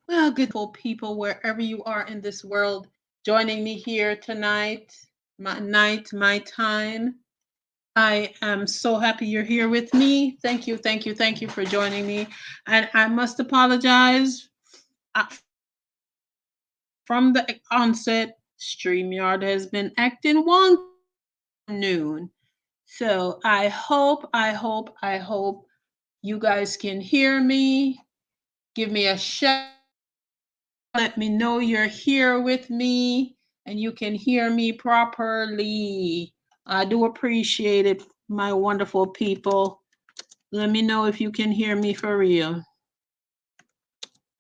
Well, good people, wherever you are in this world, joining me here tonight, my time. I am so happy you're here with me. Thank you for joining me. And I must apologize from the onset. StreamYard has been acting wonky noon. So I hope you guys can hear me. Give me a shout. Let me know you're here with me and you can hear me properly. I do appreciate it, my wonderful people. Let me know if you can hear me for real.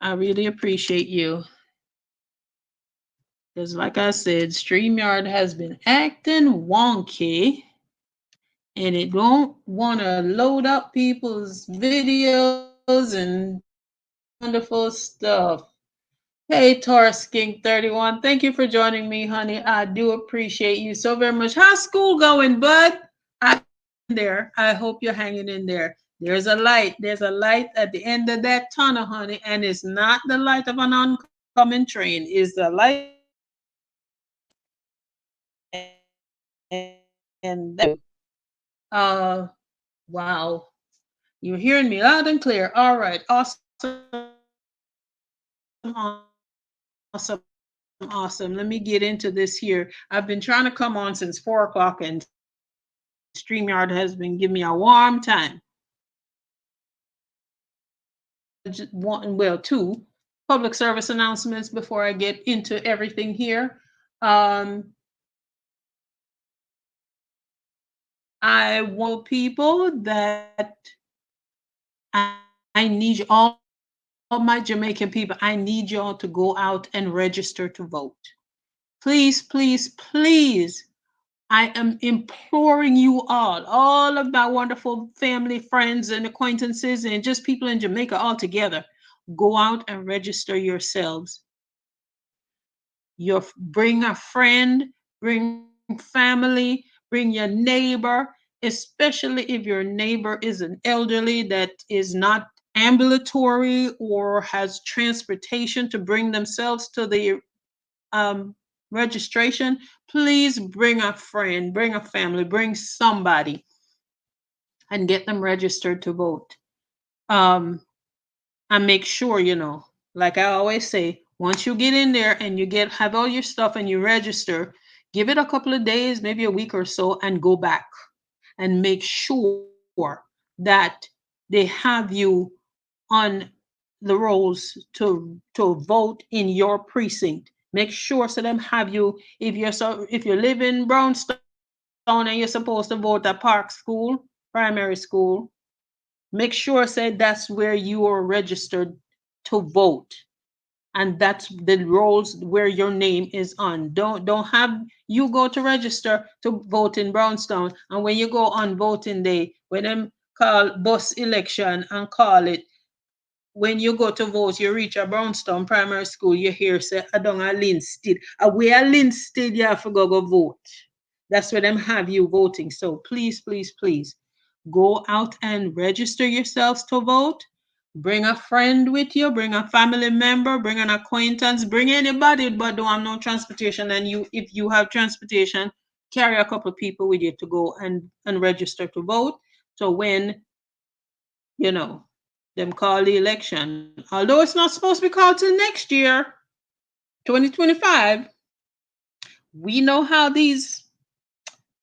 I really appreciate you. Because, like I said, StreamYard has been acting wonky and it don't want to load up people's videos and wonderful stuff. Hey, Taurus King 31. Thank you for joining me, honey. I do appreciate you so very much. How's school going, bud? I there. I hope you're hanging in there. There's a light. There's a light at the end of that tunnel, honey, and it's not the light of an oncoming train. It's the light and uh wow. You're hearing me loud and clear. All right. Awesome. Awesome. Let me get into this here. I've been trying to come on since 4 o'clock, and StreamYard has been giving me a warm time. One, well, two public service announcements before I get into everything here. Um, I want people that I need all my Jamaican people. I need y'all to go out and register to vote. Please, please, please. I am imploring you all of my wonderful family, friends, and acquaintances, and just people in Jamaica all together, go out and register yourselves. Bring a friend, bring family, bring your neighbor, especially if your neighbor is an elderly that is not ambulatory or has transportation to bring themselves to the um, registration. Please bring a friend, bring a family, bring somebody and get them registered to vote. Um, and make sure, like I always say, once you get in there and you have all your stuff and you register, give it a couple of days, maybe a week or so, and go back and make sure that they have you on the rolls to vote in your precinct. Make sure so them have you if you live in Brownstone and you're supposed to vote at Park School, primary school. Make sure say that's where you are registered to vote, and that's the rolls where your name is on. Don't have you go to register to vote in Brownstone, and when you go on voting day, when them call bus election and call it, when you go to vote, you reach a Brownstone primary school, you hear say, I don't a Linstead. Away a Linstead, you have to go vote. That's where them have you voting. So please, please, please go out and register yourselves to vote. Bring a friend with you, bring a family member, bring an acquaintance, bring anybody, but don't have no transportation. And if you have transportation, carry a couple of people with you to go and register to vote. So when you know them call the election, although it's not supposed to be called till next year, 2025. We know how these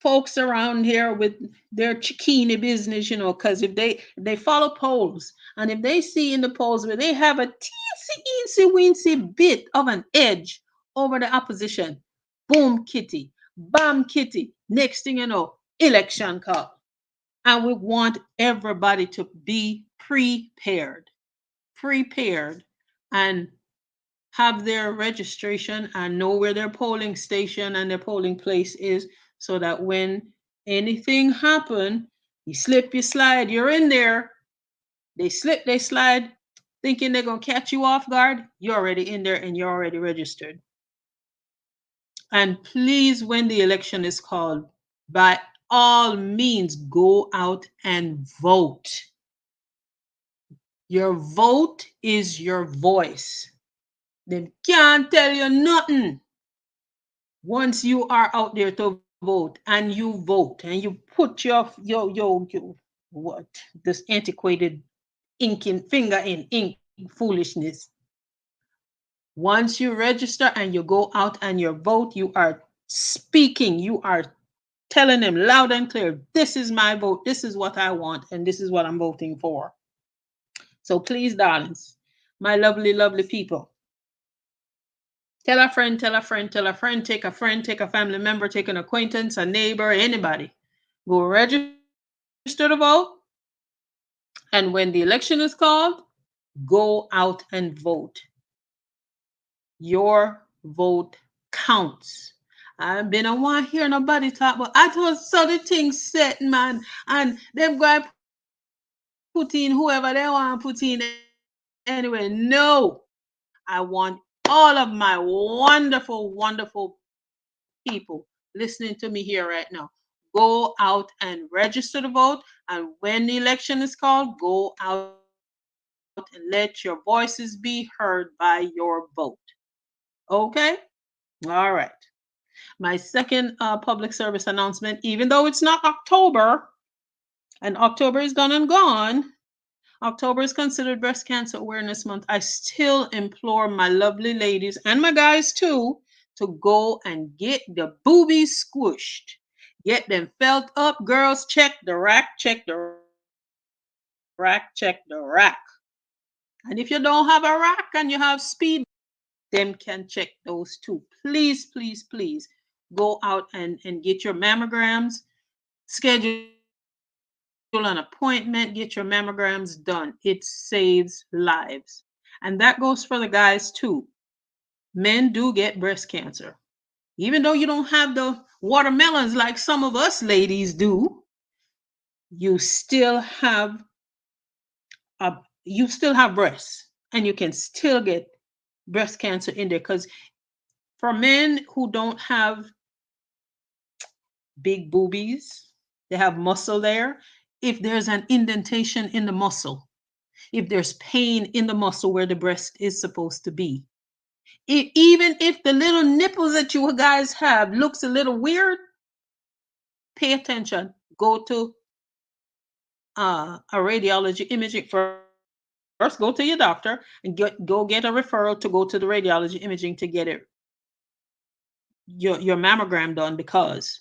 folks around here with their chickini business, because if they follow polls, and if they see in the polls where they have a teensy eensy weensy bit of an edge over the opposition, boom kitty, bam kitty, next thing you know, election call. And we want everybody to be prepared and have their registration and know where their polling station and their polling place is, so that when anything happen, you slip, you slide, you're in there. They slip, they slide, thinking they're gonna catch you off guard. You're already in there and you're already registered. And please, when the election is called, by all means, go out and vote. Your vote is your voice. Them can't tell you nothing once you are out there to vote and you vote and you put your what this antiquated inking finger in ink foolishness. Once you register and you go out and you vote, you are speaking, you are telling them loud and clear, this is my vote, this is what I want, and this is what I'm voting for. So please, darlings, my lovely, lovely people, tell a friend, tell a friend, tell a friend, take a family member, take an acquaintance, a neighbor, anybody. Go register to vote. And when the election is called, go out and vote. Your vote counts. I've been a one hear nobody talk, but I thought so the thing set, man. And them going to put in whoever they want to put in anyway. No. I want all of my wonderful, wonderful people listening to me here right now. Go out and register to vote. And when the election is called, go out and let your voices be heard by your vote. Okay? All right. My second public service announcement, even though it's not October, and October is gone and gone, October is considered Breast Cancer Awareness Month. I still implore my lovely ladies and my guys too to go and get the boobies squished. Get them felt up, girls. Check the rack, check the rack, check the rack. And if you don't have a rack and you have speed bumps, them can check those too. Please, please, please go out and get your mammograms. Schedule an appointment, get your mammograms done. It saves lives. And that goes for the guys too. Men do get breast cancer. Even though you don't have the watermelons like some of us ladies do, you still have you still have breasts and you can still get breast cancer in there because for men who don't have big boobies, they have muscle there. If there's an indentation in the muscle, if there's pain in the muscle where the breast is supposed to be, even if the little nipples that you guys have looks a little weird, pay attention. Go to a radiology imaging first. Go to your doctor and go get a referral to go to the radiology imaging to get it your mammogram done because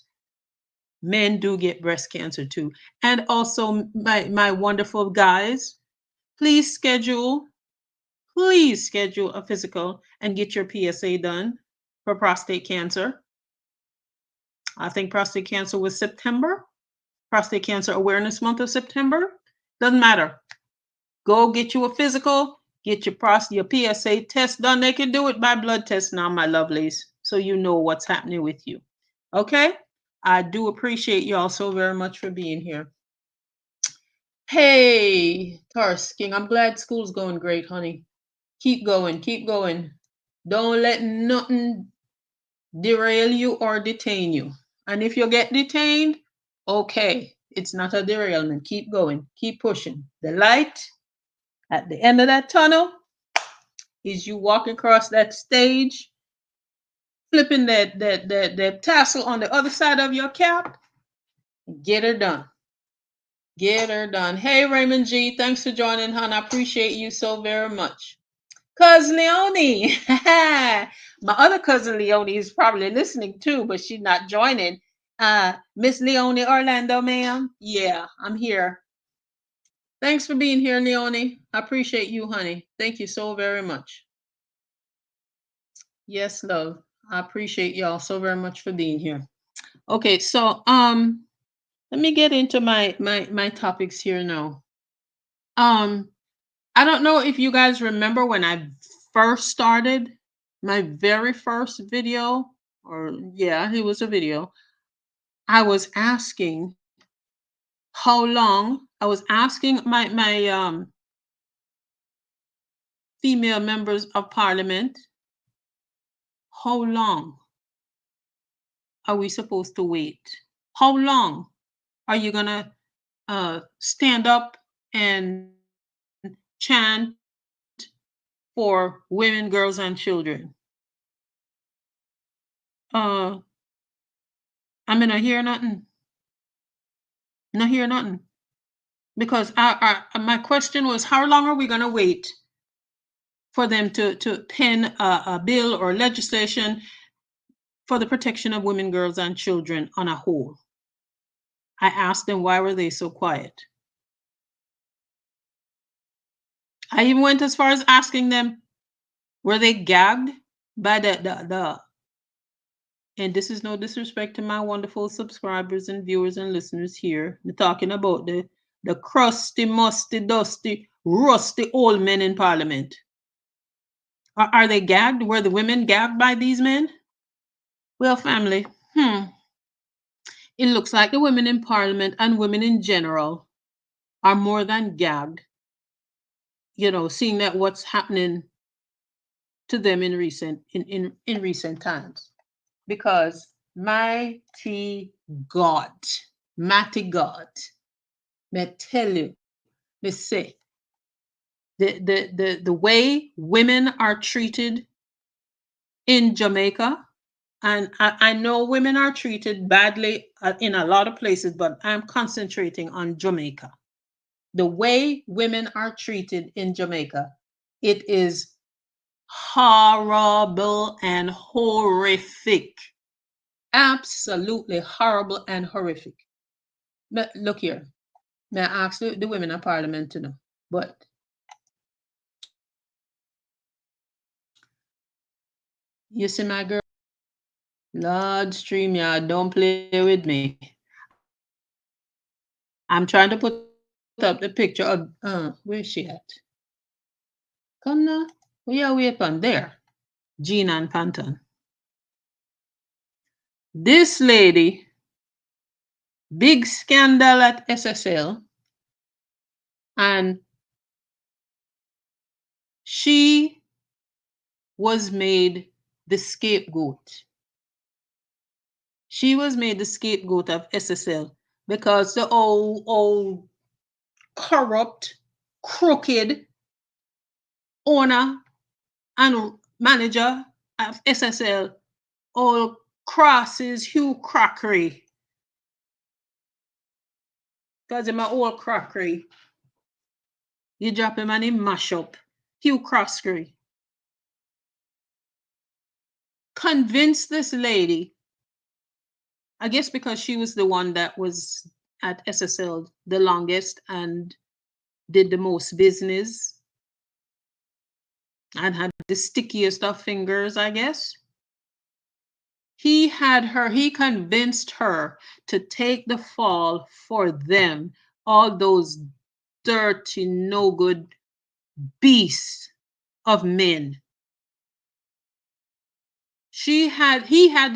men do get breast cancer too. And also, my wonderful guys, please schedule please schedule a physical and get your PSA done for prostate cancer. I think prostate cancer was September. Prostate Cancer Awareness Month of September. Doesn't matter. Go get you a physical, get your PSA test done. They can do it by blood test now, my lovelies, so you know what's happening with you. Okay? I do appreciate y'all so very much for being here. Hey, Tars King, I'm glad school's going great, honey. Keep going, keep going. Don't let nothing derail you or detain you. And if you get detained, okay, it's not a derailment. Keep going, keep pushing. The light at the end of that tunnel is you walking across that stage, flipping that tassel on the other side of your cap. Get her done. Get her done. Hey, Raymond G, thanks for joining, hon. I appreciate you so very much. Cousin Leonie. My other cousin Leonie is probably listening too, but she's not joining. Miss Leonie Orlando, ma'am. Yeah, I'm here. Thanks for being here, Leonie. I appreciate you, honey. Thank you so very much. Yes, love. I appreciate y'all so very much for being here. Okay, so let me get into my topics here now. Um I don't know if you guys remember when I first started my very first video, or yeah, it was a video. I was asking how long, I was asking my female members of parliament, how long are we supposed to wait? How long are you gonna stand up and chant for women, girls, and children. I mean, I hear nothing. No hear nothing. Because my question was, how long are we going to wait for them to pen a bill or legislation for the protection of women, girls, and children on a whole? I asked them, why were they so quiet? I even went as far as asking them, were they gagged by the and this is no disrespect to my wonderful subscribers and viewers and listeners here. We're talking about the crusty, musty, dusty, rusty old men in parliament. Are they gagged? Were the women gagged by these men? Well, family, it looks like the women in parliament and women in general are more than gagged, seeing that what's happening to them in recent times. Because mighty God, may tell you, may say, the way women are treated in Jamaica, and I know women are treated badly in a lot of places, but I'm concentrating on Jamaica. The way women are treated in Jamaica, it is horrible and horrific. Absolutely horrible and horrific. But look here. May I ask the women in parliament to know? But you see my girl? Lord StreamYard, don't play with me. I'm trying to put up the picture of where's she at? Come now. We are way on there. Jean and Panton. This lady, big scandal at SSL, and she was made the scapegoat. She was made the scapegoat of SSL because the old corrupt, crooked owner and manager of SSL, all crosses Hugh Crockery. Because him a old crockery. You drop him and he mash up. Hugh Crockery. Convinced this lady, I guess because she was the one that was at SSL the longest and did the most business and had the stickiest of fingers, I guess. He convinced her to take the fall for them, all those dirty, no good beasts of men. He had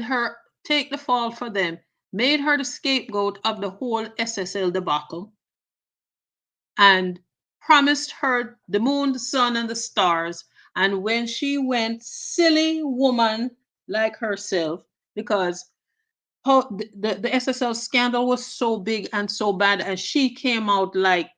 her take the fall for them, made her the scapegoat of the whole SSL debacle, and promised her the moon, the sun, and the stars. And when she went, silly woman like herself, because the SSL scandal was so big and so bad, and she came out like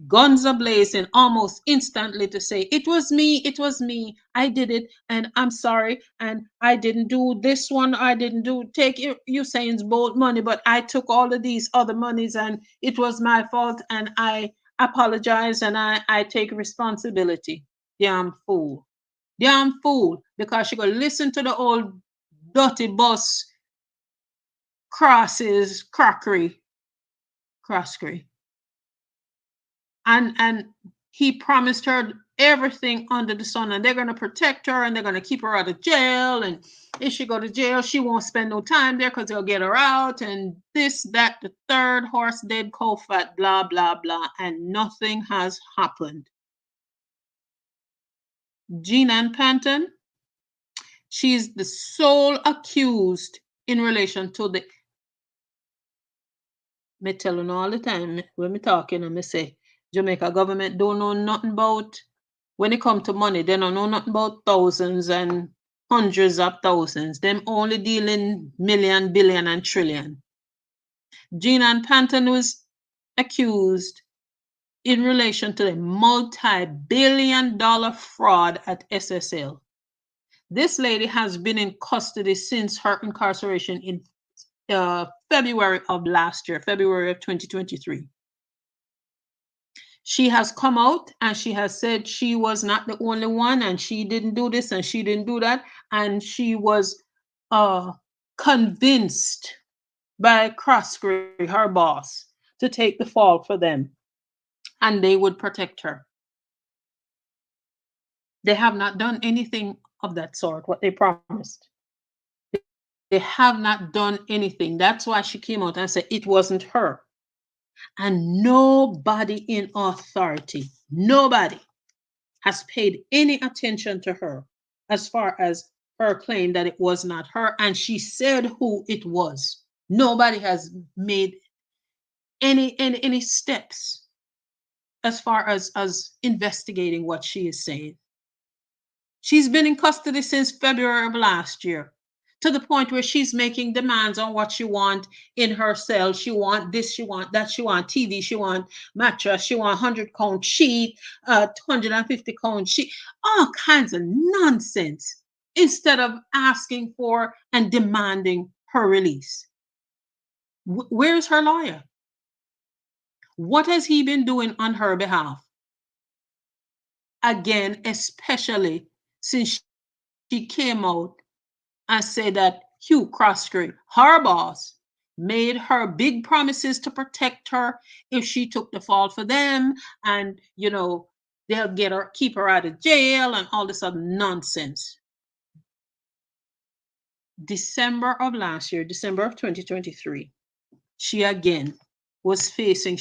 guns ablazing almost instantly to say, it was me, I did it, and I'm sorry, and I didn't do this one, I didn't take Usain's Bolt money, but I took all of these other monies, and it was my fault, and I apologize, and I take responsibility. Damn fool. Damn fool, because she could listen to the old dirty boss crockery. And he promised her everything under the sun, and they're going to protect her, and they're going to keep her out of jail, and if she go to jail, she won't spend no time there because they'll get her out, and this, that, the third, horse dead, cow fat, blah blah blah, and nothing has happened. Jean Ann Panton, she's the sole accused in relation to the, me telling all the time when me talking, and me say Jamaica government don't know nothing about, when it come to money, they don't know nothing about thousands and hundreds of thousands. Them only dealing million, billion, and trillion. Jean Ann Panton was accused in relation to the multi-billion-dollar fraud at SSL. This lady has been in custody since her incarceration in February of last year, February of 2023. She has come out and she has said she was not the only one and she didn't do this and she didn't do that. And she was convinced by CRUSTY, her boss, to take the fall for them and they would protect her. They have not done anything of that sort, what they promised. They have not done anything. That's why she came out and said it wasn't her. And nobody in authority, nobody has paid any attention to her as far as her claim that it was not her. And she said who it was. Nobody has made any steps as far as investigating what she is saying. She's been in custody since February of last year, to the point where she's making demands on what she want in her cell. She want this, she want that, she want TV, she want mattress, she want 100-count sheet, 250-count sheet, all kinds of nonsense, instead of asking for and demanding her release. Where's her lawyer? What has he been doing on her behalf? Again, especially since she came out and said that CRUSTY, her boss, made her big promises to protect her if she took the fall for them, and they'll get her, keep her out of jail, and all this other nonsense. December of last year, December of 2023, she again was facing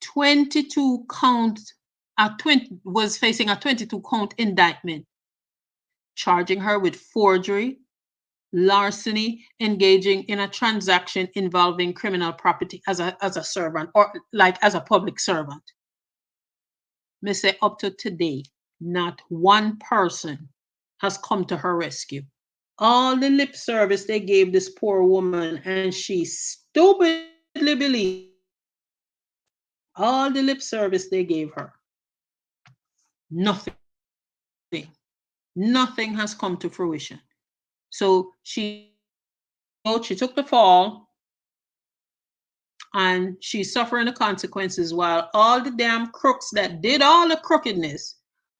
22 counts, was facing a 22-count indictment, charging her with forgery, larceny, engaging in a transaction involving criminal property as a servant, or like as a public servant. Me say up to today, not one person has come to her rescue. All the lip service they gave this poor woman, and she stupidly believed it. All the lip service they gave her. Nothing. Nothing has come to fruition. So she took the fall, and she's suffering the consequences, while all the damn crooks that did all the crookedness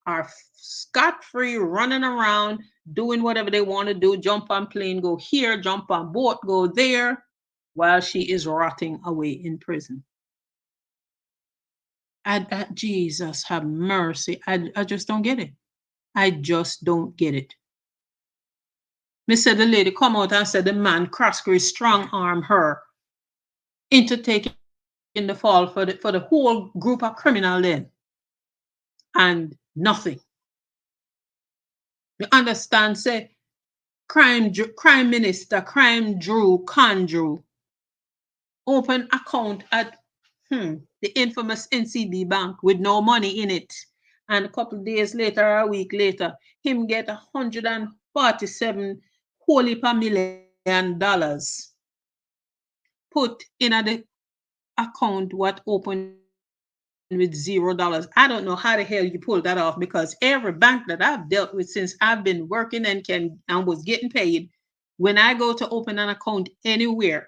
are scot-free, running around, doing whatever they want to do, jump on plane, go here, jump on boat, go there, while she is rotting away in prison. Jesus have mercy. I just don't get it. I just don't get it. Me said the lady come out and said the man CRUSTY strong arm her into taking the fall for the whole group of criminal then, and nothing. You understand? Say crime minister, crime Drew open account at the infamous NCB bank with no money in it, and a couple of days later, or a week later, him get $147 million put in the account what opened with $0. I don't know how the hell you pull that off, because every bank that I've dealt with since I've been working and was getting paid, when I go to open an account anywhere,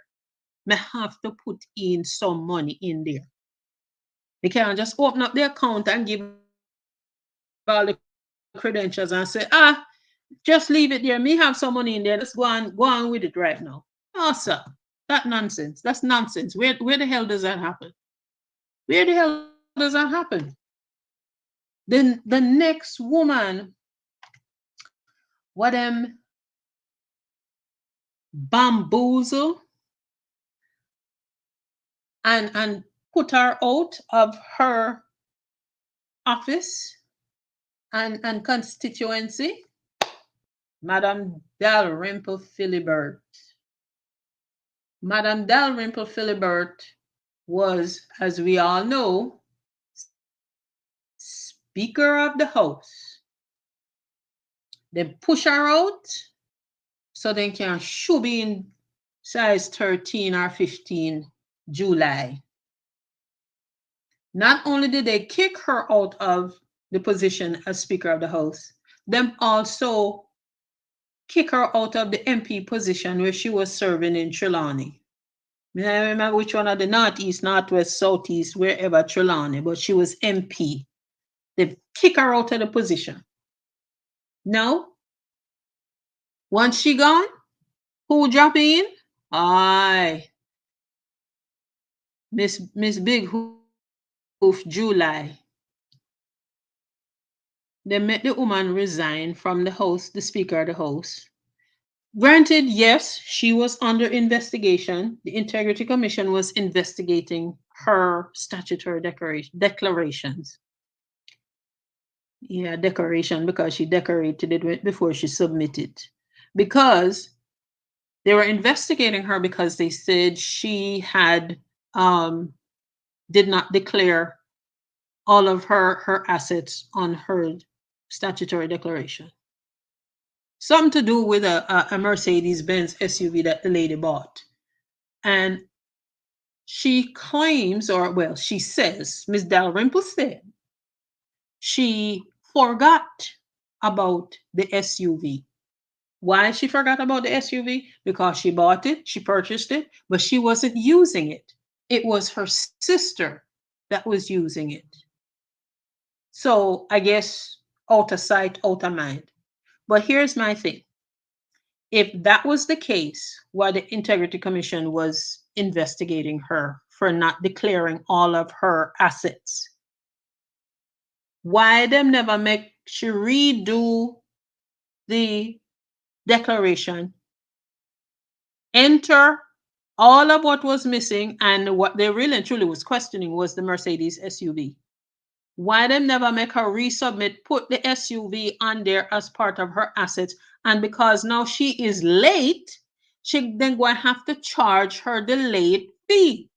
I have to put in some money in there. They can't just open up the account and give all the credentials and say, just leave it there. Me have some money in there. Let's go on with it right now. Oh, sir, that's nonsense. That's nonsense. Where the hell does that happen? Where the hell does that happen? Then the next woman, what them bamboozle and put her out of her office and constituency, Madam Dalrymple Philibert. Madam Dalrymple Philibert was, as we all know, Speaker of the House. They push her out so they can should be in size 13 or 15 July. Not only did they kick her out of the position as Speaker of the House, them also kick her out of the MP position where she was serving in Trelawney. I don't remember which one of the northeast, northwest, southeast, wherever Trelawney, but she was MP. They kick her out of the position. No, once she gone, who drop in? Aye, Miss Big Hoof July. They made the woman resign from the house, the Speaker of the House. Granted, yes, she was under investigation. The Integrity Commission was investigating her statutory declarations. Yeah, decoration because she decorated it before she submitted. Because they were investigating her because they said she had did not declare all of her assets on her statutory declaration. Something to do with a Mercedes Benz SUV that the lady bought. And she claims, or well, she says, Miss Dalrymple said, she forgot about the SUV. Why she forgot about the SUV? Because she bought it, she purchased it, but she wasn't using it. It was her sister that was using it. So I guess out of sight, out of mind. But here's my thing. If that was the case, why the Integrity Commission was investigating her for not declaring all of her assets, why them never make she redo the declaration, enter all of what was missing, and what they really and truly was questioning was the Mercedes SUV. Why them never make her resubmit, put the SUV on there as part of her assets, and because now she is late, she then going to have to charge her the late fee.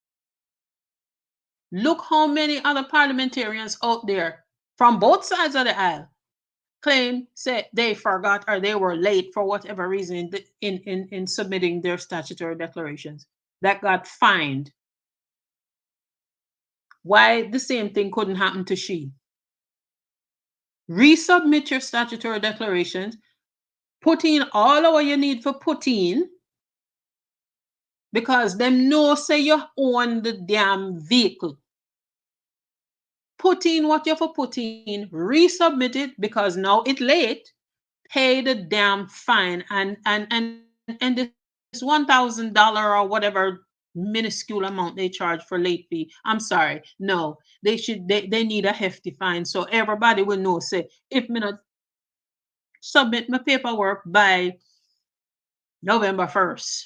Look how many other parliamentarians out there from both sides of the aisle claim say they forgot or they were late for whatever reason in submitting their statutory declarations that got fined. Why the same thing couldn't happen to she? Resubmit your statutory declarations, put in all of what you need for put in, because them know say you own the damn vehicle. Put in what you have to put in, resubmit it because now it's late, pay the damn fine, and this $1,000 or whatever minuscule amount they charge for late fee. I'm sorry, no, they need a hefty fine so everybody will know. Say if me not submit my paperwork by November 1st,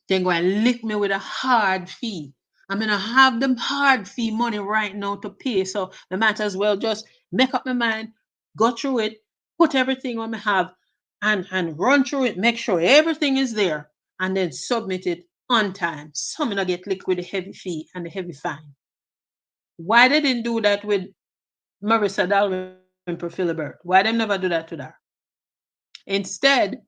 they're going to lick me with a hard fee. I'm going to have them hard fee money right now to pay. So I might as well just make up my mind, go through it, put everything on my have, and run through it, make sure everything is there, and then submit it on time. So I'm going to get licked with the heavy fee and the heavy fine. Why they didn't do that with Marissa Dalrymple Philibert? Why them never do that to her? Instead,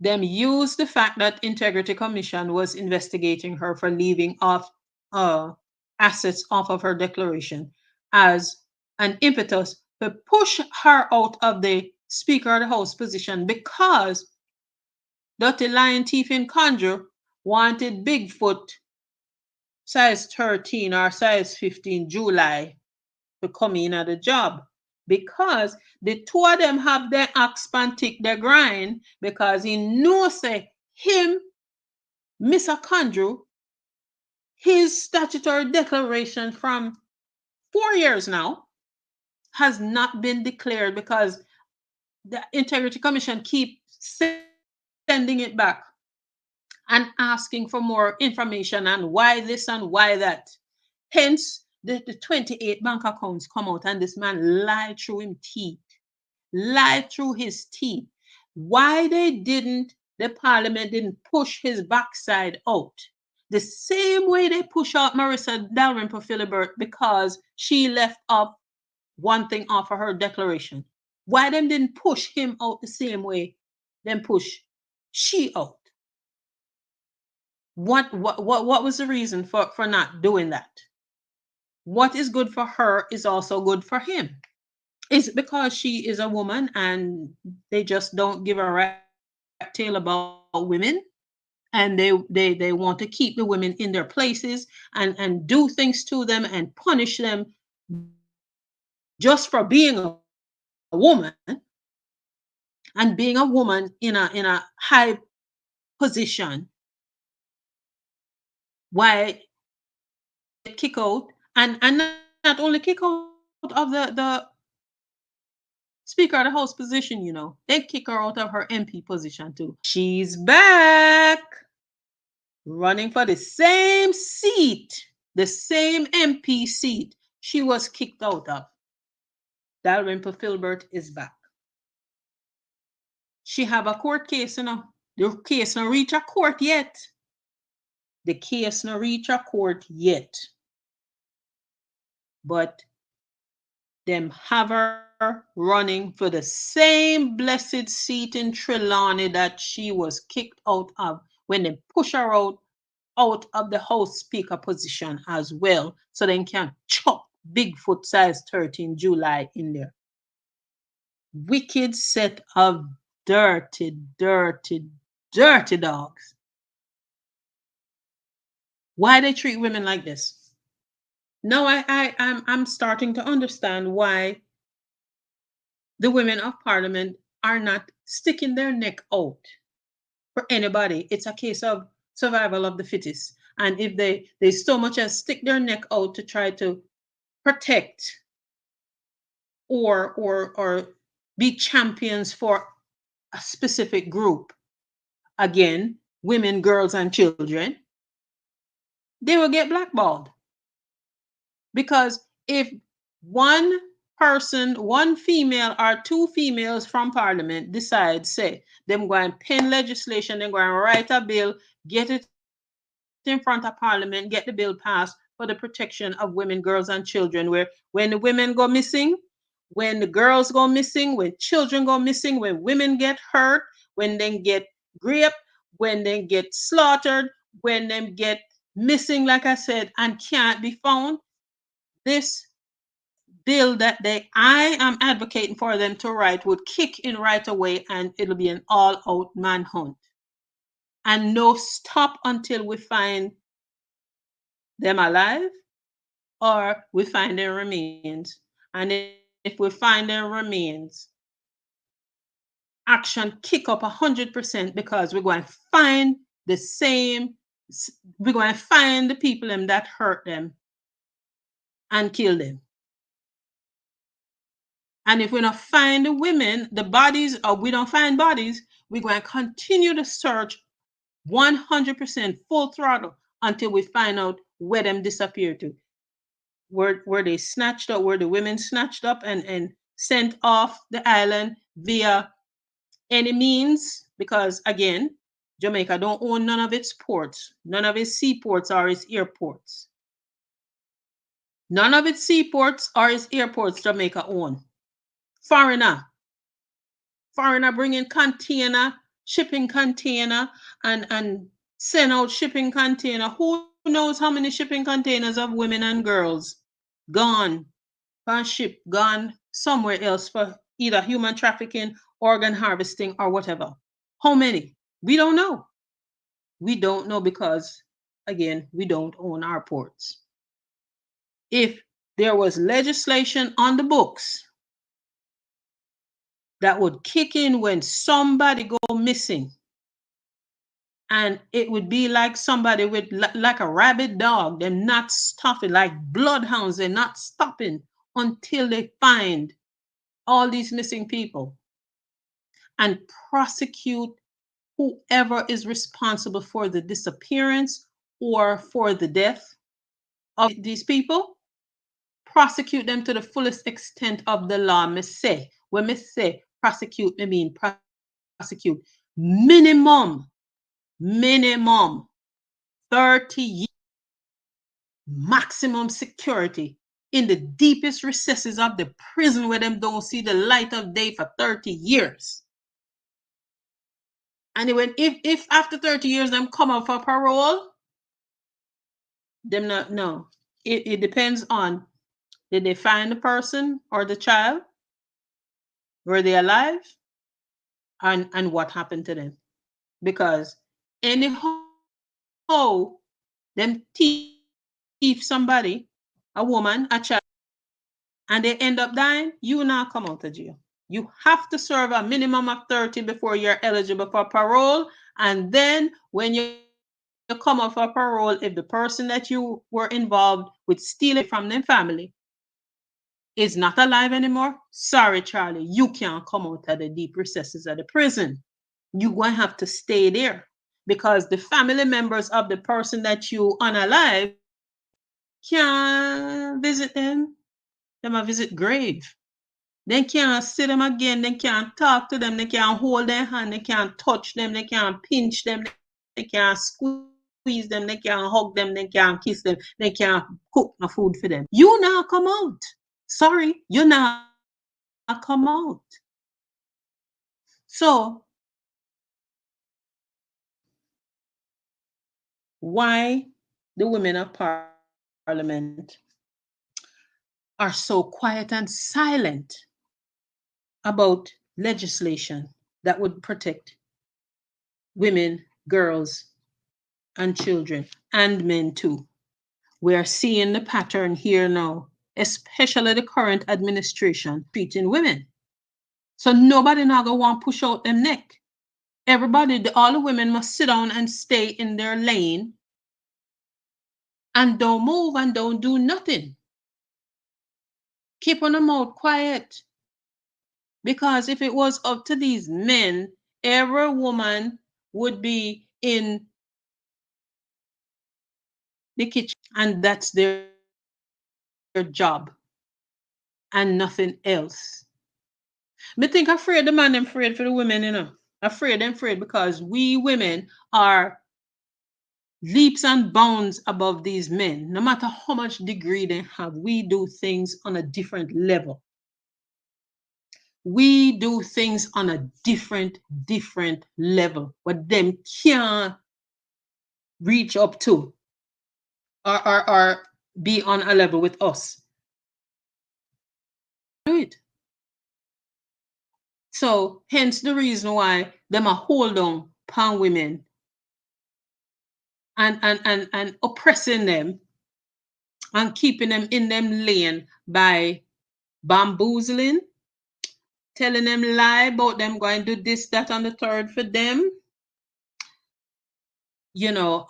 them use the fact that Integrity Commission was investigating her for leaving off uh, assets off of her declaration as an impetus to push her out of the Speaker of the House position because Dirty Lion Thief in Conjure wanted Bigfoot size 13 or size 15 July to come in at the job because the two of them have their axe pan tick their grind because he knows say him, Mr. Conjure, his statutory declaration from 4 years now has not been declared because the Integrity Commission keep sending it back and asking for more information and why this and why that. Hence, the 28 bank accounts come out and this man lied through his teeth. Lied through his teeth. Why the parliament didn't push his backside out. The same way they push out Marissa Dalrymple Philibert because she left off one thing off of her declaration. Why them didn't push him out the same way then push she out? What was the reason for not doing that? what is good for her is also good for him. Is it because she is a woman and they just don't give a rat tail about women, and they want to keep the women in their places and do things to them and punish them just for being a woman, and being a woman in a high position? Why they get kicked out, and not only kick out of the Speaker of the House position, they kick her out of her MP position too. She's back running for the same seat, the same MP seat she was kicked out of. Dalrymple Filbert is back. She have a court case, The case no reach a court yet. The case no reach a court yet. But them have her running for the same blessed seat in Trelawney that she was kicked out of when they push her out of the House Speaker position as well, so they can chop Bigfoot size 13 July in there. Wicked set of dirty, dirty, dirty dogs. Why they treat women like this? No, I'm starting to understand why the women of Parliament are not sticking their neck out for anybody. It's a case of survival of the fittest. And if they so much as stick their neck out to try to protect or be champions for a specific group, again, women, girls, and children, they will get blackballed. Because if one person, one female or two females from Parliament decide, say, them go and pen legislation, them go and write a bill, get it in front of Parliament, get the bill passed for the protection of women, girls, and children, where when the women go missing, when the girls go missing, when children go missing, when women get hurt, when they get raped, when they get slaughtered, when they get missing, like I said, and can't be found, this bill that I am advocating for them to write would kick in right away, and it'll be an all-out manhunt. And no stop until we find them alive or we find their remains. And if we find their remains, action kick up 100%, because we're going to find the same, we're going to find the people that hurt them and kill them. And if we don't find the women, the bodies, or we don't find bodies, we're going to continue to search 100% full throttle until we find out where them disappeared to. Were they snatched up? Were the women snatched up and sent off the island via any means? Because again, Jamaica don't own none of its ports, none of its seaports or its airports. None of its seaports or its airports Jamaica own. Foreigner bringing container, shipping container, and send out shipping container. Who knows how many shipping containers of women and girls gone on ship, gone somewhere else for either human trafficking, organ harvesting, or whatever. How many? We don't know. We don't know because, again, we don't own our ports. If there was legislation on the books that would kick in when somebody go missing, and it would be like somebody with like a rabid dog, they're not stopping, like bloodhounds, they're not stopping until they find all these missing people and prosecute whoever is responsible for the disappearance or for the death of these people. Prosecute them to the fullest extent of the law. Me say, when me say prosecute, me mean prosecute minimum 30 years maximum security in the deepest recesses of the prison where them don't see the light of day for 30 years. And when if after 30 years them come out for parole, them not no. it depends on, did they find the person or the child? Were they alive? And what happened to them? Because anyhow, them thief somebody, a woman, a child, and they end up dying, you now come out of jail. You have to serve a minimum of 30 before you're eligible for parole. And then when you come off for parole, if the person that you were involved with stealing from them family is not alive anymore, sorry, Charlie, you can't come out of the deep recesses of the prison. You're going to have to stay there because the family members of the person that you unalive can't visit them. Them a visit grave. They can't see them again. They can't talk to them. They can't hold their hand. They can't touch them. They can't pinch them. They can't squeeze them. They can't hug them. They can't kiss them. They can't cook no food for them. You now come out. Sorry, you now come out. So why the women of parliament are so quiet and silent about legislation that would protect women, girls, and children, and men too. We are seeing the pattern here now, especially the current administration treating women. So nobody now gonna want to push out them neck. Everybody, all the women must sit down and stay in their lane and don't move and don't do nothing. Keep on the mouth quiet. Because if it was up to these men, every woman would be in the kitchen, and that's their job and nothing else. Me think afraid the man them afraid for the women, Afraid them afraid because we women are leaps and bounds above these men. No matter how much degree they have, we do things on a different level. We do things on a different level, but them can't reach up to or be on a level with us. Do it. So hence the reason why them a hold on pan women and oppressing them and keeping them in them lane by bamboozling, telling them lie about them going to do this, that, and the third for them.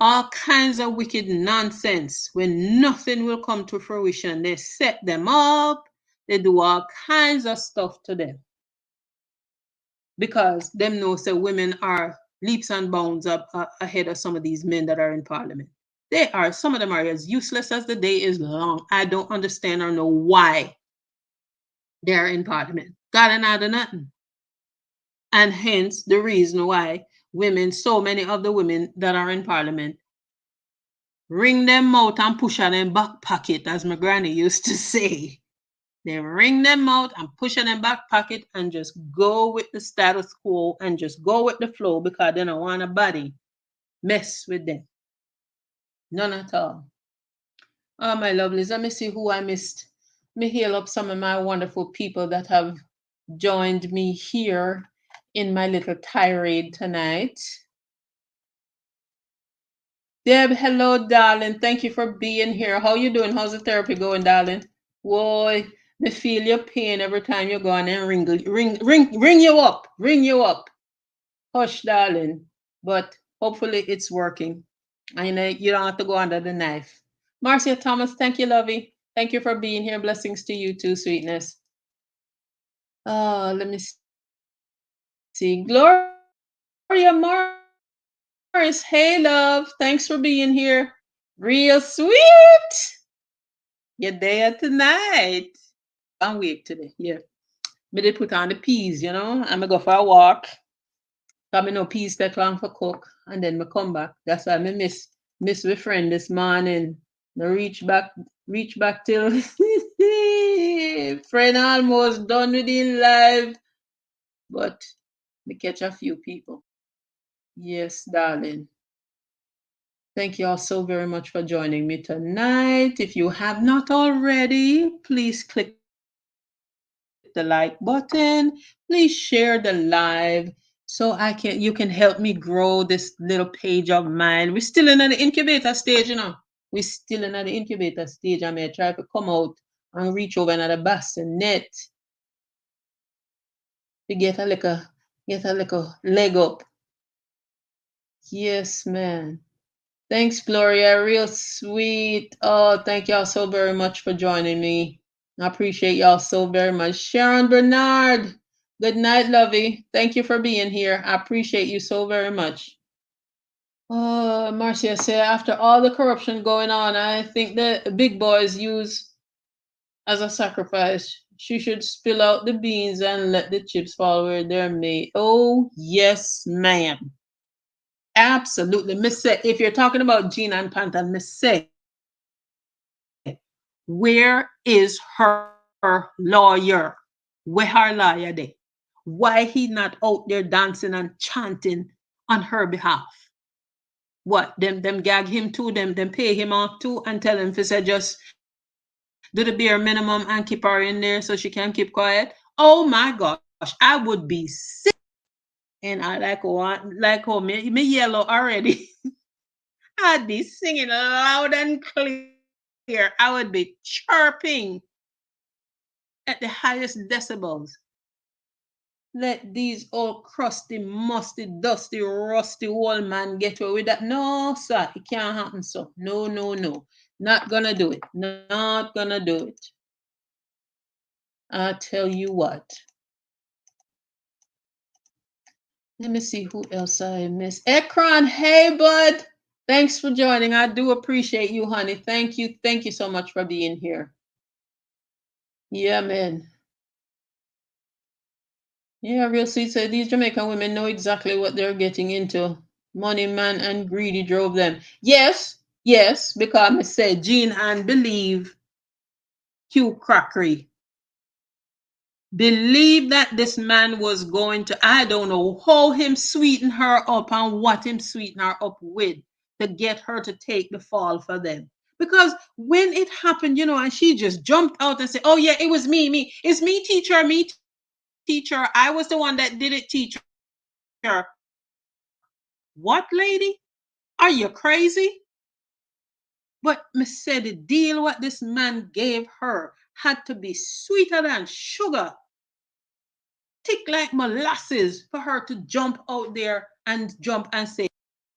All kinds of wicked nonsense when nothing will come to fruition. They set them up, they do all kinds of stuff to them because them know say women are leaps and bounds up ahead of some of these men that are in parliament. Some of them are as useless as the day is long. I don't understand or know why they're in parliament. God and out of nothing. And hence the reason why so many of the women that are in parliament, wring them out and push on them back pocket, as my granny used to say. They wring them out and push on them back pocket and just go with the status quo and just go with the flow because they don't want a body mess with them. None at all. Oh, my lovelies, let me see who I missed. Let me heal up some of my wonderful people that have joined me here in my little tirade tonight. Deb, hello, darling. Thank you for being here. How you doing? How's the therapy going, darling? Boy, me feel your pain every time you go on and ring you up. Ring you up. Hush, darling. But hopefully it's working. And you don't have to go under the knife. Marcia Thomas, thank you, lovey. Thank you for being here. Blessings to you too, sweetness. Let me see. Gloria Morris, hey, love. Thanks for being here. Real sweet. You're there tonight. Long week today. Yeah. Me did put on the peas, I'm going to go for a walk. Because I know peas take long for cook. And then me come back. That's why I miss my friend this morning. Me reach back till friend almost done with in live. But me catch a few people. Yes, darling. Thank you all so very much for joining me tonight. If you have not already, please click the like button. Please share the live so you can help me grow this little page of mine. We're still in the incubator stage, We're still in the incubator stage. I may try to come out and reach over another bassinet to get a little leg up. Yes, man. Thanks, Gloria. Real sweet. Oh, thank y'all so very much for joining me. I appreciate y'all so very much. Sharon Bernard. Good night, lovey. Thank you for being here. I appreciate you so very much. Oh, Marcia said, after all the corruption going on, I think the big boys use as a sacrifice. She should spill out the beans and let the chips fall where they're made. Oh, yes, ma'am. Absolutely. Miss say, if you're talking about Gina and Panther, Miss say, where is her lawyer? Where her lawyer there? Why he not out there dancing and chanting on her behalf? What them gag him too, them pay him off too and tell him to say just do the bare minimum and keep her in there so she can keep quiet. Oh my gosh, I would be sick. And I like how me yellow already. I'd be singing loud and clear. I would be chirping at the highest decibels. Let these old crusty, musty, dusty, rusty old man get away with that. No, sir, it can't happen so. No, no, no. Not gonna do it. Not gonna do it. I tell you what. Let me see who else I miss. Ekron, hey bud. Thanks for joining. I do appreciate you, honey. Thank you. Thank you so much for being here. Yeah, man. Yeah, real sweet said these Jamaican women know exactly what they're getting into. Money, man, and greedy drove them. Yes, yes, because I said Jean and believe Hugh Crockery. Believe that this man was going to, I don't know how him sweeten her up and what him sweeten her up with to get her to take the fall for them. Because when it happened, and she just jumped out and said, oh yeah, it was me. It's me, teacher, I was the one that did it, teacher. What, lady? Are you crazy? But me said the deal what this man gave her had to be sweeter than sugar, thick like molasses for her to jump out there and jump and say,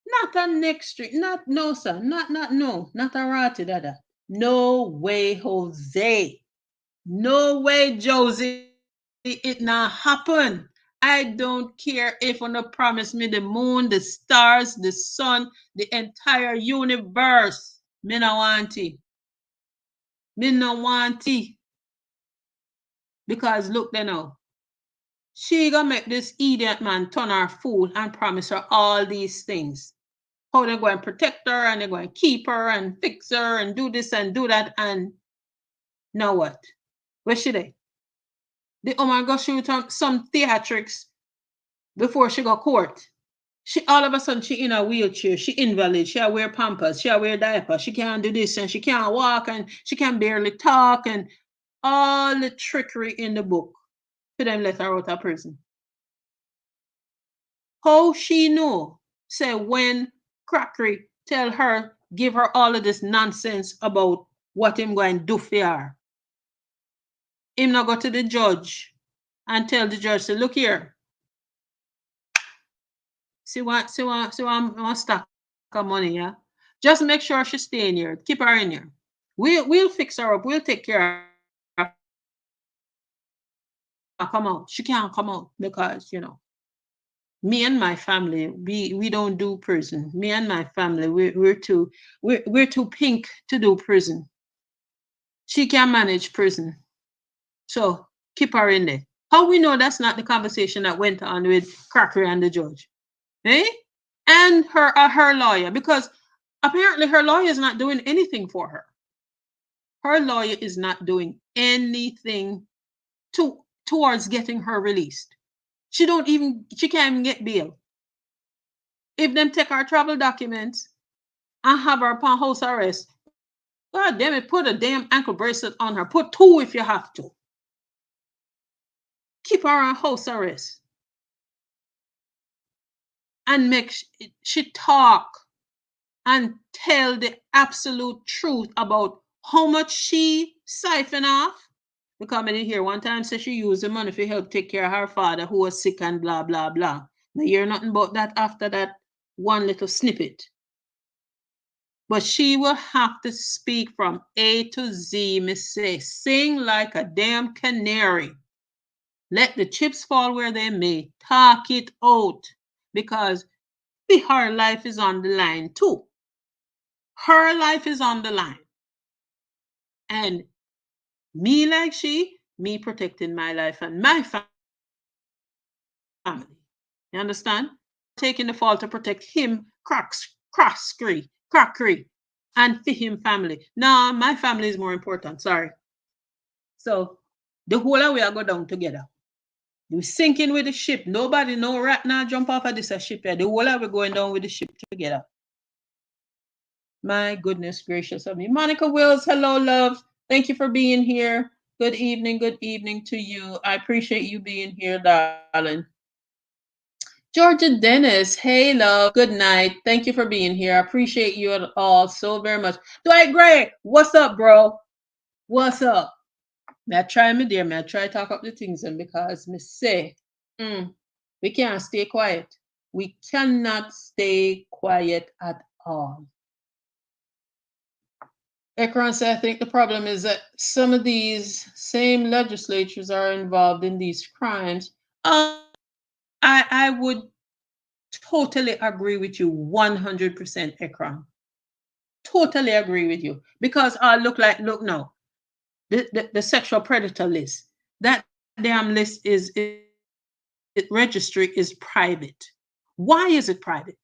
not a next street, not no sir, not a ratty dada. No way, Jose. No way, Josie. It not happen. I don't care if on promise me the moon, the stars, the sun, the entire universe. Me no want it. Me no want it. Because look there now. She gonna make this idiot man turn her fool and promise her all these things. How they're going to protect her and they're going to keep her and fix her and do this and do that. And now what? Where should they? The woman go shoot some theatrics before she go court. She all of a sudden she in a wheelchair, she invalid, she wear pampers, she wear diaper, she can't do this and she can't walk and she can barely talk and all the trickery in the book for them let her out of prison. How she know? Say when Crackery tell her, give her all of this nonsense about what him going to do for her. Him not go to the judge and tell the judge, say, look here, see what stack of money, yeah? Just make sure she stay in here. Keep her in here. We'll fix her up. We'll take care of her. Come out. She can't come out because, me and my family, we don't do prison. Me and my family, we're too pink to do prison. She can manage prison. So keep her in there. How we know that's not the conversation that went on with Crackery and the judge? Eh? And her lawyer, because apparently her lawyer is not doing anything for her. Her lawyer is not doing anything towards getting her released. She can't even get bail. If them take our travel documents, I have her upon house arrest. God damn it, put a damn ankle bracelet on her. Put two if you have to. Keep her on house arrest. And make she talk and tell the absolute truth about how much she siphon off. Because I didn't hear one time say she used the money for help take care of her father who was sick and blah blah blah. Now hear nothing about that after that one little snippet. But she will have to speak from A to Z, Miss Say. Sing like a damn canary. Let the chips fall where they may. Talk it out. Because her life is on the line too. Her life is on the line. And me like me protecting my life and my family. You understand? Taking the fall to protect him, crockery, and for him family. Nah, my family is more important. Sorry. So the whole of we are go down together. We sinking with the ship. Nobody know right now jump off of this ship here. The whole of we going down with the ship together. My goodness gracious of me. Monica Wills, hello, love. Thank you for being here. Good evening to you. I appreciate you being here, darling. Georgia Dennis, hey, love. Good night. Thank you for being here. I appreciate you all so very much. Dwight Gray, what's up, bro? What's up? May I try, my dear? May I try talk up the things and because me say, we can't stay quiet. We cannot stay quiet at all. Ekron said, I think the problem is that some of these same legislatures are involved in these crimes. I would totally agree with you 100%, Ekron. Totally agree with you. Because look now, the sexual predator list, that damn list registry is private. Why is it private?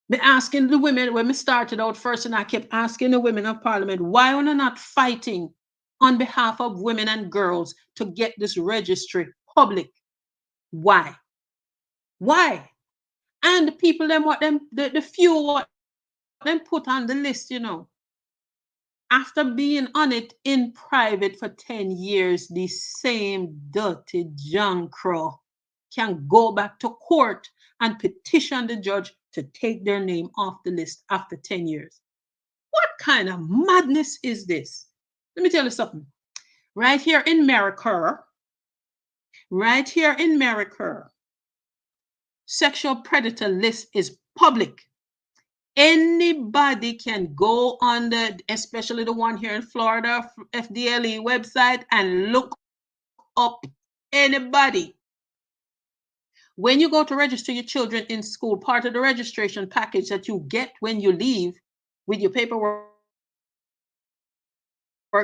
Me asking the women when we started out first, and I kept asking the women of parliament, why are they not fighting on behalf of women and girls to get this registry public? Why? Why? And the people them what them the few what them put on the list, after being on it in private for 10 years, the same dirty John Crow can go back to court and petition the judge to take their name off the list after 10 years. What kind of madness is this? Let me tell you something. Right here in America, sexual predator list is public. Anybody can go on especially the one here in Florida, FDLE website, and look up anybody. When you go to register your children in school, part of the registration package that you get when you leave with your paperwork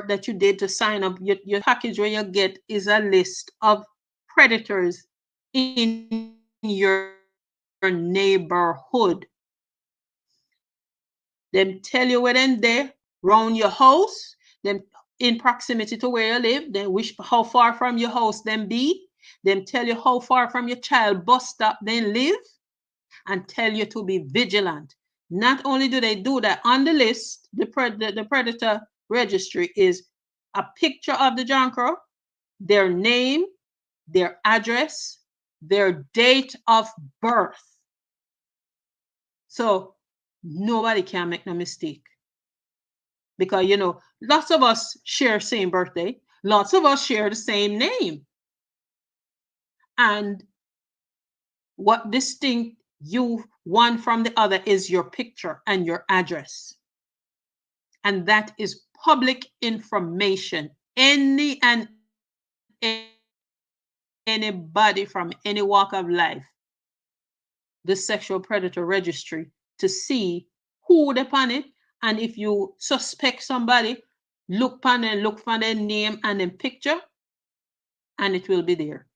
that you did to sign up, your package where you get is a list of predators in your neighborhood. Them tell you where them there, round your house, them in proximity to where you live, then how far from your house them be, them tell you how far from your child bus stop they live, and tell you to be vigilant. Not only do they do that, on the list, the predator registry is a picture of the John Crow, their name, their address, their date of birth. So nobody can make no mistake. Because, lots of us share same birthday. Lots of us share the same name. And what distinct you one from the other is your picture and your address. And that is public information. Any and anybody from any walk of life, the sexual predator registry, to see who upon it. And if you suspect somebody, look for their name and their picture, and it will be there.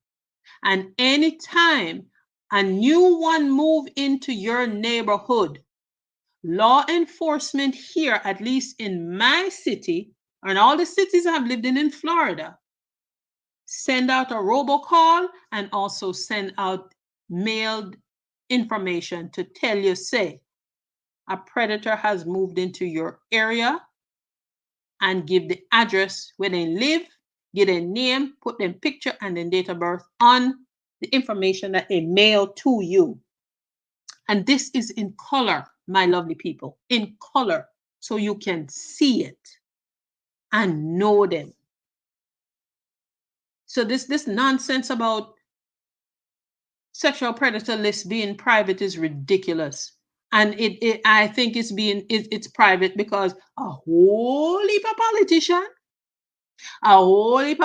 And anytime a new one move into your neighborhood, law enforcement here, at least in my city, and all the cities I've lived in Florida, send out a robocall and also send out mailed information to tell you, say, a predator has moved into your area and give the address where they live, get a name, put them picture and then date of birth on the information that they mail to you. And this is in color, my lovely people, in color, so you can see it and know them. So this nonsense about sexual predator list being private is ridiculous. And I think it's private because a whole heap of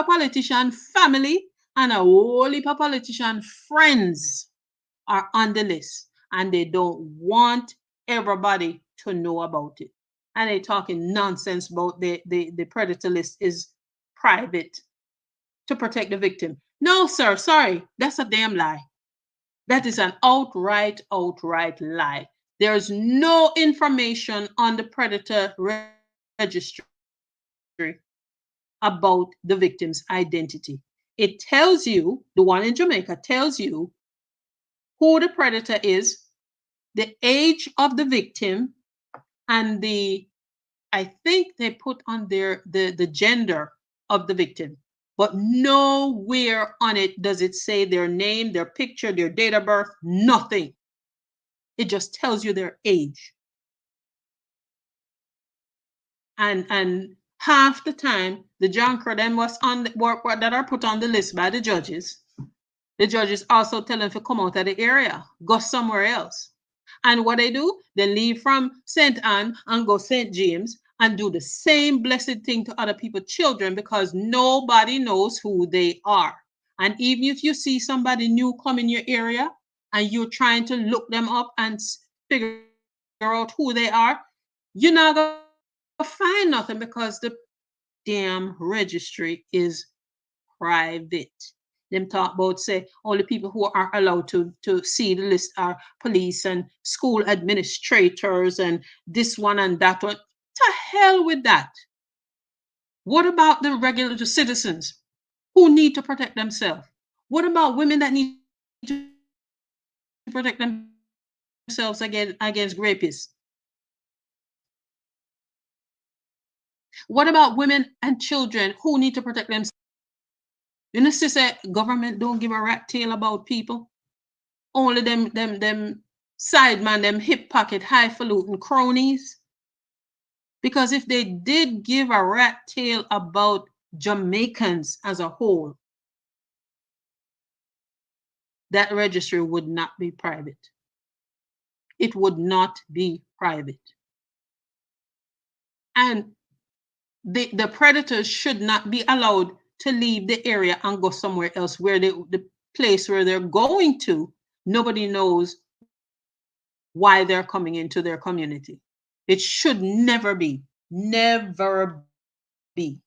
politician family, and a whole heap of politician friends are on the list, and they don't want everybody to know about it. And they talking nonsense about the predator list is private to protect the victim. No, sir, sorry, that's a damn lie. That is an outright lie. There's no information on the predator registry about the victim's identity. It tells you, the one in Jamaica tells you who the predator is, the age of the victim, and I think they put on there the gender of the victim. But nowhere on it does it say their name, their picture, their date of birth, nothing. It just tells you their age. And half the time, the junker then was on the work that are put on the list by the judges. The judges also tell them to come out of the area, go somewhere else. And what they do, they leave from St. Anne and go St. James and do the same blessed thing to other people's children because nobody knows who they are. And even if you see somebody new come in your area and you're trying to look them up and figure out who they are, you're not going to find nothing because the damn registry is private. Them talk about say only people who are allowed to see the list are police and school administrators and this one and that one. To hell with that. What about the regular citizens who need to protect themselves? What about women that need to protect themselves against rapists? What about women and children who need to protect themselves? You know, sister, government don't give a rat tail about people. Only them sideman, them hip pocket, highfalutin cronies. Because if they did give a rat tail about Jamaicans as a whole, that registry would not be private. It would not be private. And the predators should not be allowed to leave the area and go somewhere else where the place where they're going to, nobody knows why they're coming into their community. It should never be. Never be.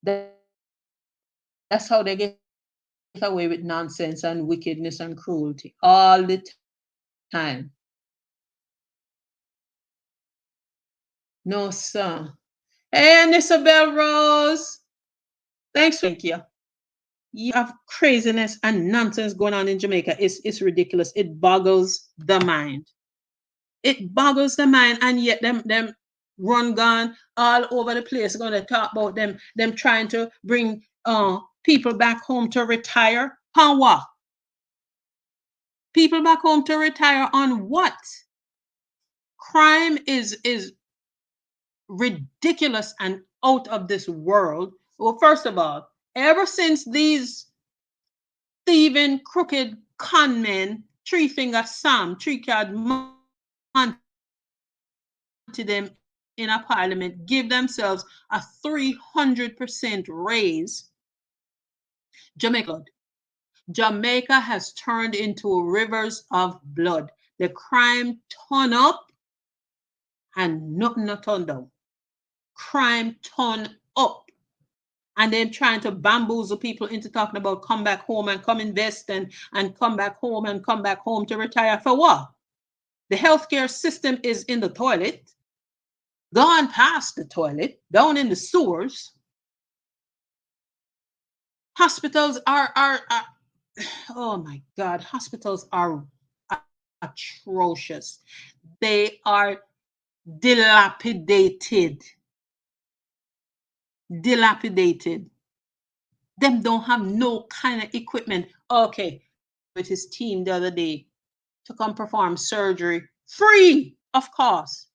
That's how they get away with nonsense and wickedness and cruelty all the time. No, sir. Hey, and Isabel Rose. Thanks for thank you. You have craziness and nonsense going on in Jamaica. It's ridiculous. It boggles the mind. It boggles the mind, and yet them run gone all over the place. Going to talk about them trying to bring people back home to retire. On what? People back home to retire on what? Crime is ridiculous and out of this world. Well, first of all, ever since these thieving, crooked con men, three finger Sam, three card Monty them in a parliament, give themselves a 300% raise. Jamaica has turned into rivers of blood. The crime turn up and nothing not turn down. Crime turn up. And then trying to bamboozle people into talking about come back home and come invest and come back home and come back home to retire for what? The healthcare system is in the toilet, gone past the toilet, down in the sewers. Hospitals are oh my God, hospitals are atrocious. They are dilapidated. Dilapidated. Them don't have no kind of equipment. Okay, with his team the other day to come perform surgery free of cost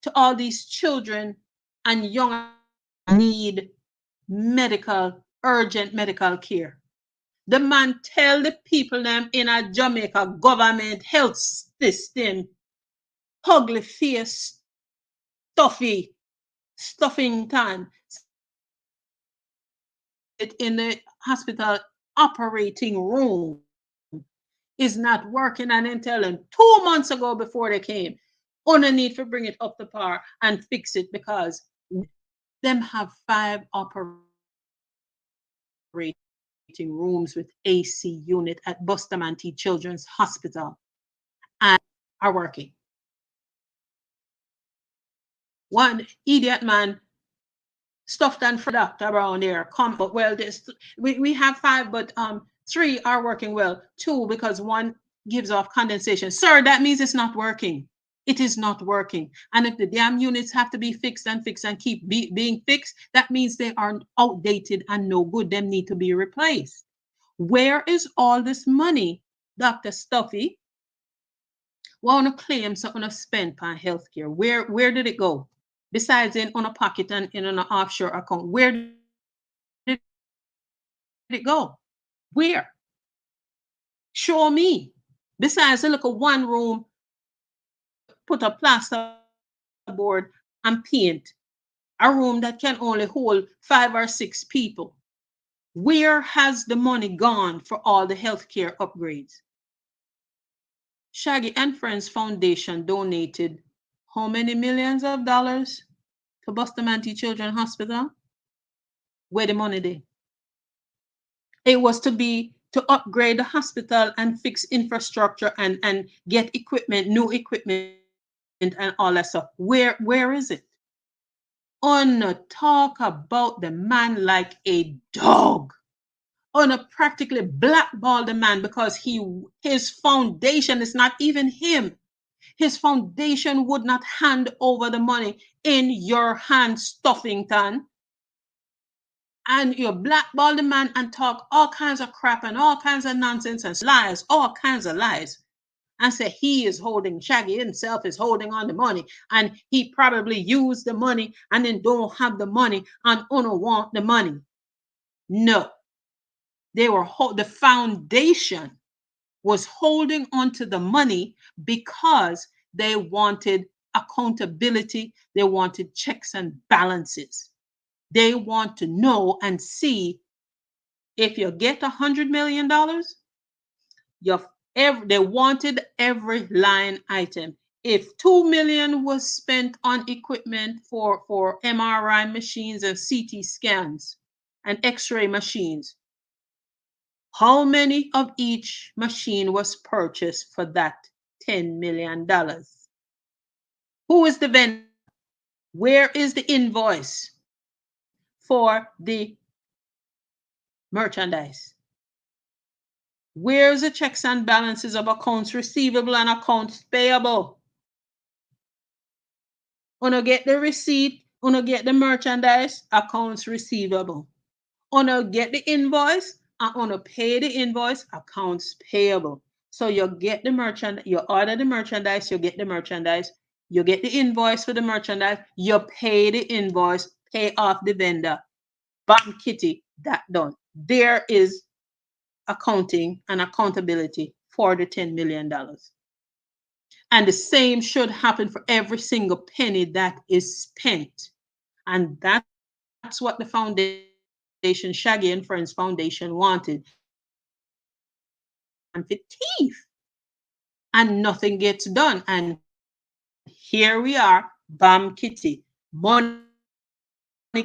to all these children and young need medical, urgent medical care. The man tell the people them in a Jamaica government health system, ugly face, stuffy, stuffing time in the hospital operating room is not working, and then tell them 2 months ago before they came, on a need to bring it up to par and fix it because them have 5 operating rooms with AC unit at Bustamante Children's Hospital and are working. One idiot man stuffed and doctor around there come, but well, this we have 5, but 3 are working well. 2 because 1 gives off condensation. Sir, that means it's not working. It is not working. And if the damn units have to be fixed and keep being fixed, that means they are outdated and no good. Them need to be replaced. Where is all this money, Dr. Stuffy? Want to claim something to spend on healthcare? Where did it go? Besides on a pocket and in an offshore account, where did it go? Where? Show me. Besides, look at one room, put a plaster board and paint. A room that can only hold 5 or 6 people. Where has the money gone for all the healthcare upgrades? Shaggy and Friends Foundation donated how many millions of dollars to Bustamante Children's Hospital? Where the money there? It was to upgrade the hospital and fix infrastructure and get equipment, new equipment and all that stuff. Where is it? On talk about the man like a dog. On practically blackball the man because his foundation is not even him. His foundation would not hand over the money in your hand, Stuffington. And you blackball the man and talk all kinds of crap and all kinds of nonsense and lies, all kinds of lies. And say he is holding, Shaggy himself is holding on the money, and he probably used the money and then don't have the money and don't want the money. No, the foundation was holding on to the money because they wanted accountability, they wanted checks and balances. They want to know and see if you get $100 million, they wanted every line item. If 2 million was spent on equipment for MRI machines and CT scans and X-ray machines, how many of each machine was purchased for that $10 million? Who is the vendor? Where is the invoice for the merchandise? Where's the checks and balances of accounts receivable and accounts payable? Uno get the receipt, uno get the merchandise, accounts receivable. Uno get the invoice, and uno pay the invoice, accounts payable. So you get the merchandise, you order the merchandise, you get the merchandise, you get the invoice for the merchandise, you pay the invoice, pay off the vendor. Bam kitty, that done. There is accounting and accountability for the $10 million. And the same should happen for every single penny that is spent. And that's what the foundation, Shaggy and Friends Foundation, wanted. And for teeth. And nothing gets done. And here we are, bam kitty. Money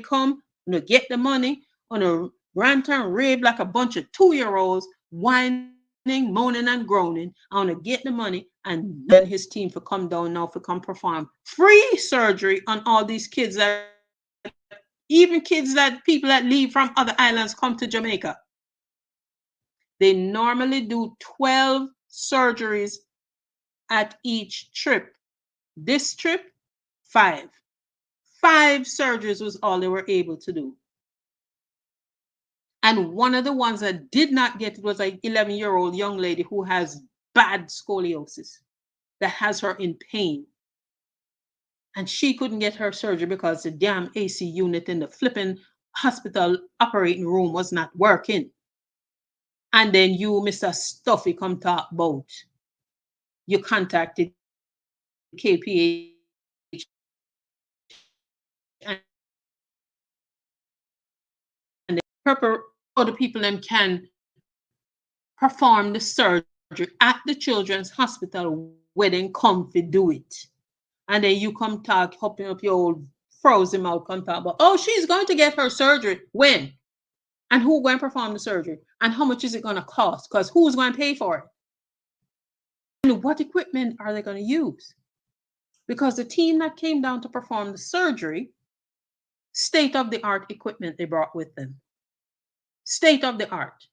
come, you get the money, on a rant and rave like a bunch of 2-year-olds, whining, moaning, and groaning. I want to get the money, and then his team for come down now for come perform free surgery on all these kids that, even kids that people that leave from other islands come to Jamaica. They normally do 12 surgeries at each trip. This trip, 5. 5 surgeries was all they were able to do. And one of the ones that did not get it was an 11-year-old young lady who has bad scoliosis that has her in pain. And she couldn't get her surgery because the damn AC unit in the flipping hospital operating room was not working. And then you, Mr. Stuffy, come talk about you contacted KPH and other people them can perform the surgery at the children's hospital where they come to do it. And then you come talk, hopping up your old frozen mouth, come talk about, oh, she's going to get her surgery. When? And who going to perform the surgery? And how much is it going to cost? Because who's going to pay for it? And what equipment are they going to use? Because the team that came down to perform the surgery, state-of-the-art equipment they brought with them. State-of-the-art.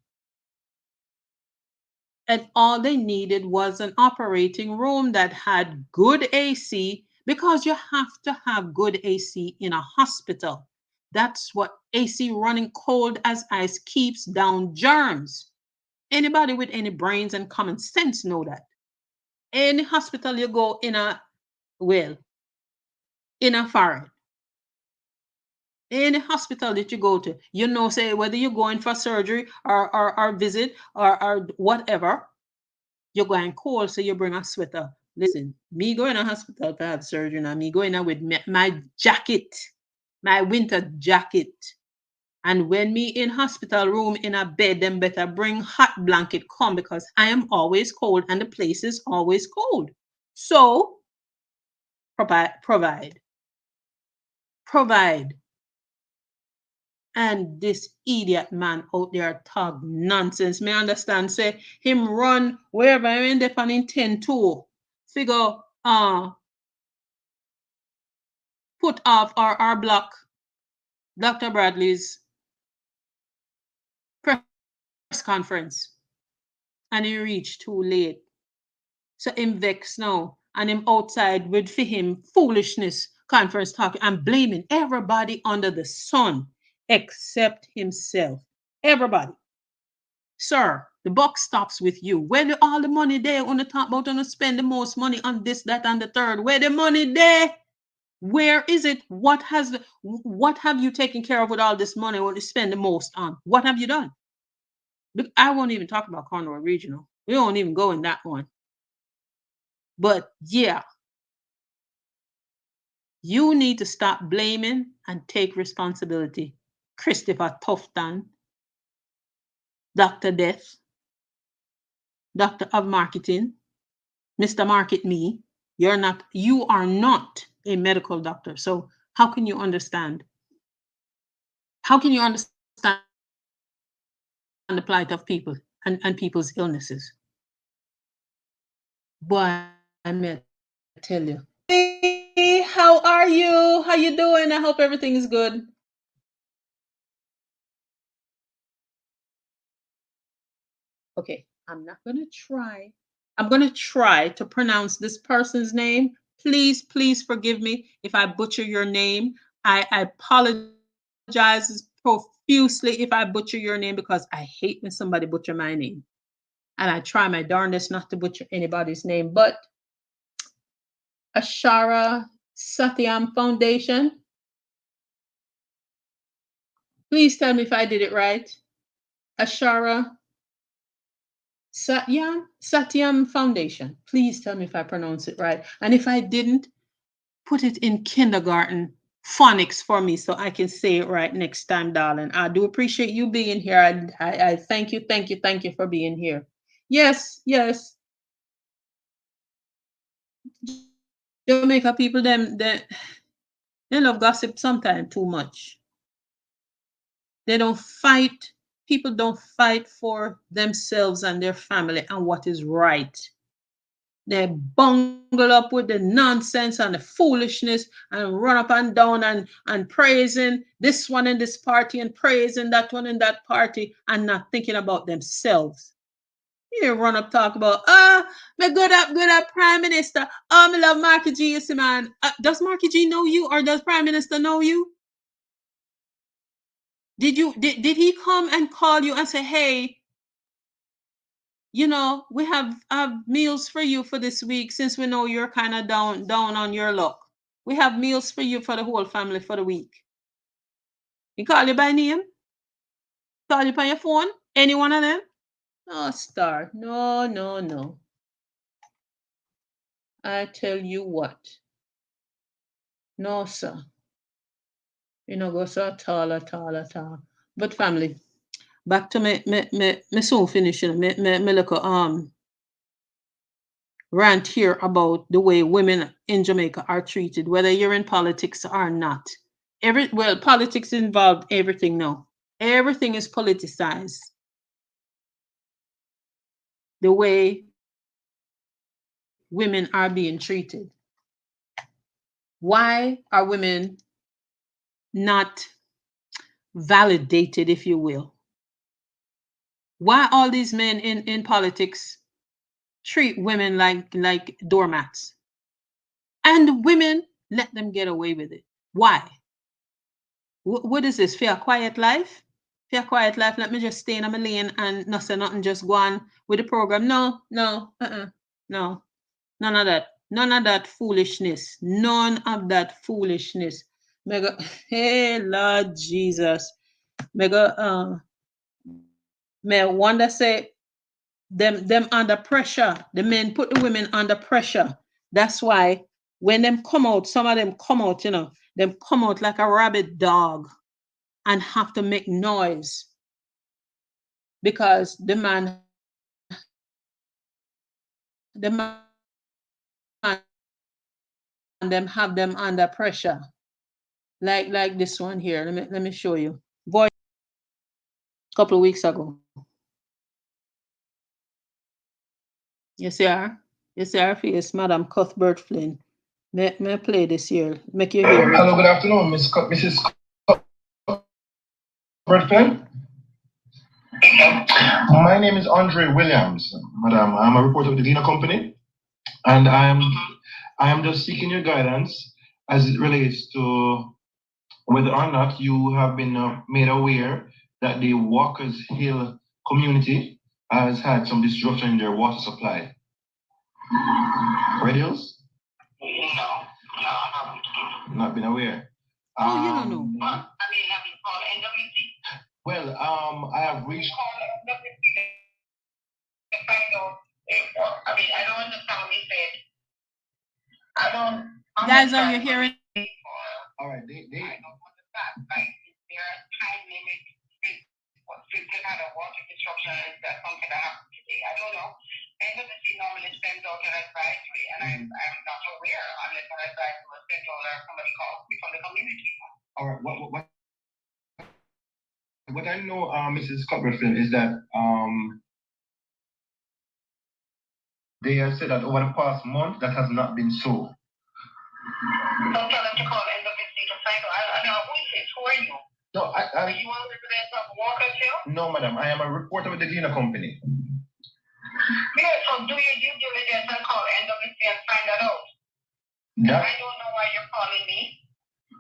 And all they needed was an operating room that had good AC, because you have to have good AC in a hospital. That's what AC running cold as ice keeps down germs. Anybody with any brains and common sense know that. Any hospital you go in in a foreign, any hospital that you go to, you know, say whether you're going for surgery or visit or whatever, you're going cold, so you bring a sweater. Listen, me going to hospital to have surgery now, me going out with my jacket, my winter jacket. And when me in hospital room in a bed, them better bring hot blanket come, because I am always cold and the place is always cold. So provide. And this idiot man out there talk nonsense. Me understand, say him run wherever I end up and intend to figure put off our block Dr. Bradley's press conference. And he reached too late. So him vex now. And him outside with for him foolishness conference talking and blaming everybody under the sun except himself. Everybody. Sir, the buck stops with you. Where the, all the money there on the top about to spend the most money on this, that, and the third? Where the money there? Where is it? What have you taken care of with all this money? What you spend the most on? What have you done? I won't even talk about Conroe Regional. We won't even go in that one. But yeah, you need to stop blaming and take responsibility. Christopher Tufton, Dr. Death, Doctor of Marketing, Mr. Market Me, you are not a medical doctor. So how can you understand? How can you understand the plight of people and people's illnesses? Boy, I may tell you. Hey, how are you? How you doing? I hope everything is good. Okay, I'm going to try to pronounce this person's name. Please forgive me if I butcher your name. I apologize profusely if I butcher your name, because I hate when somebody butcher my name. And I try my darndest not to butcher anybody's name. But Ashara Satyam Foundation, please tell me if I did it right. Ashara Satyam Foundation. Please tell me if I pronounce it right. And if I didn't, put it in kindergarten phonics for me so I can say it right next time, darling. I do appreciate you being here. I thank you for being here. Yes. Jamaica people, they love gossip sometimes too much. They don't fight. People don't fight for themselves and their family and what is right. They bungle up with the nonsense and the foolishness and run up and down and praising this one in this party and praising that one in that party and not thinking about themselves. You run up talk about, me good up Prime Minister. Me love Marky G, you see, man. Does Marky G know you or does Prime Minister know you? Did he come and call you and say, hey, we have meals for you for this week since we know you're kind of down on your luck. We have meals for you for the whole family for the week. He call you by name? Call you on your phone? Any one of them? Oh, star. No, no, no. I tell you what. No, sir. You know, go so tall, tall. But family, back to me soon finish. Me look rant here about the way women in Jamaica are treated, whether you're in politics or not. Politics involved everything now. Everything is politicized. The way women are being treated. Why are women not validated, if you will? Why all these men in politics treat women like doormats? And women let them get away with it. Why? What is this? Fear quiet life? Fear quiet life. Let me just stay in my lane and not say nothing, just go on with the program. No, no, no. None of that. None of that foolishness. None of that foolishness. Mega, hey Lord Jesus. Mega may wonder say them under pressure. The men put the women under pressure. That's why when them come out, some of them come out, them come out like a rabid dog and have to make noise because the man them have them under pressure. Like this one here. Let me show you. Voice a couple of weeks ago. You see her? You see her face, Madam Cuthbert Flynn. May I play this here? Make you hear it. Hello, good afternoon, Mrs. Cuthbert. My name is Andre Williams, madam. I'm a reporter with the Dina Company, and I am just seeking your guidance as it relates to whether or not you have been made aware that the Walkers Hill community has had some disruption in their water supply. Radios? No, not been aware. Oh, you don't know. Well, I have reached. I don't understand what he said. I don't. Guys, are you hearing? All right, they don't want the fact. Like, there are time limits. If they had a water disruption, is that something that happened today? I don't know. Advocacy normally sends out an advisory, and I'm not aware unless an advisory was sent out or somebody called me from the community. All right, what I know, Mrs. Copperfield, is that they have said that over the past month that has not been so. Don't tell them to call Advocacy to find out. I know who is this? Who are you? No, are you a resident of Walker Hill? No, madam. I am a reporter with the Dina Company. Yeah, so do your due diligence and call Advocacy and find that out. I don't know why you're calling me.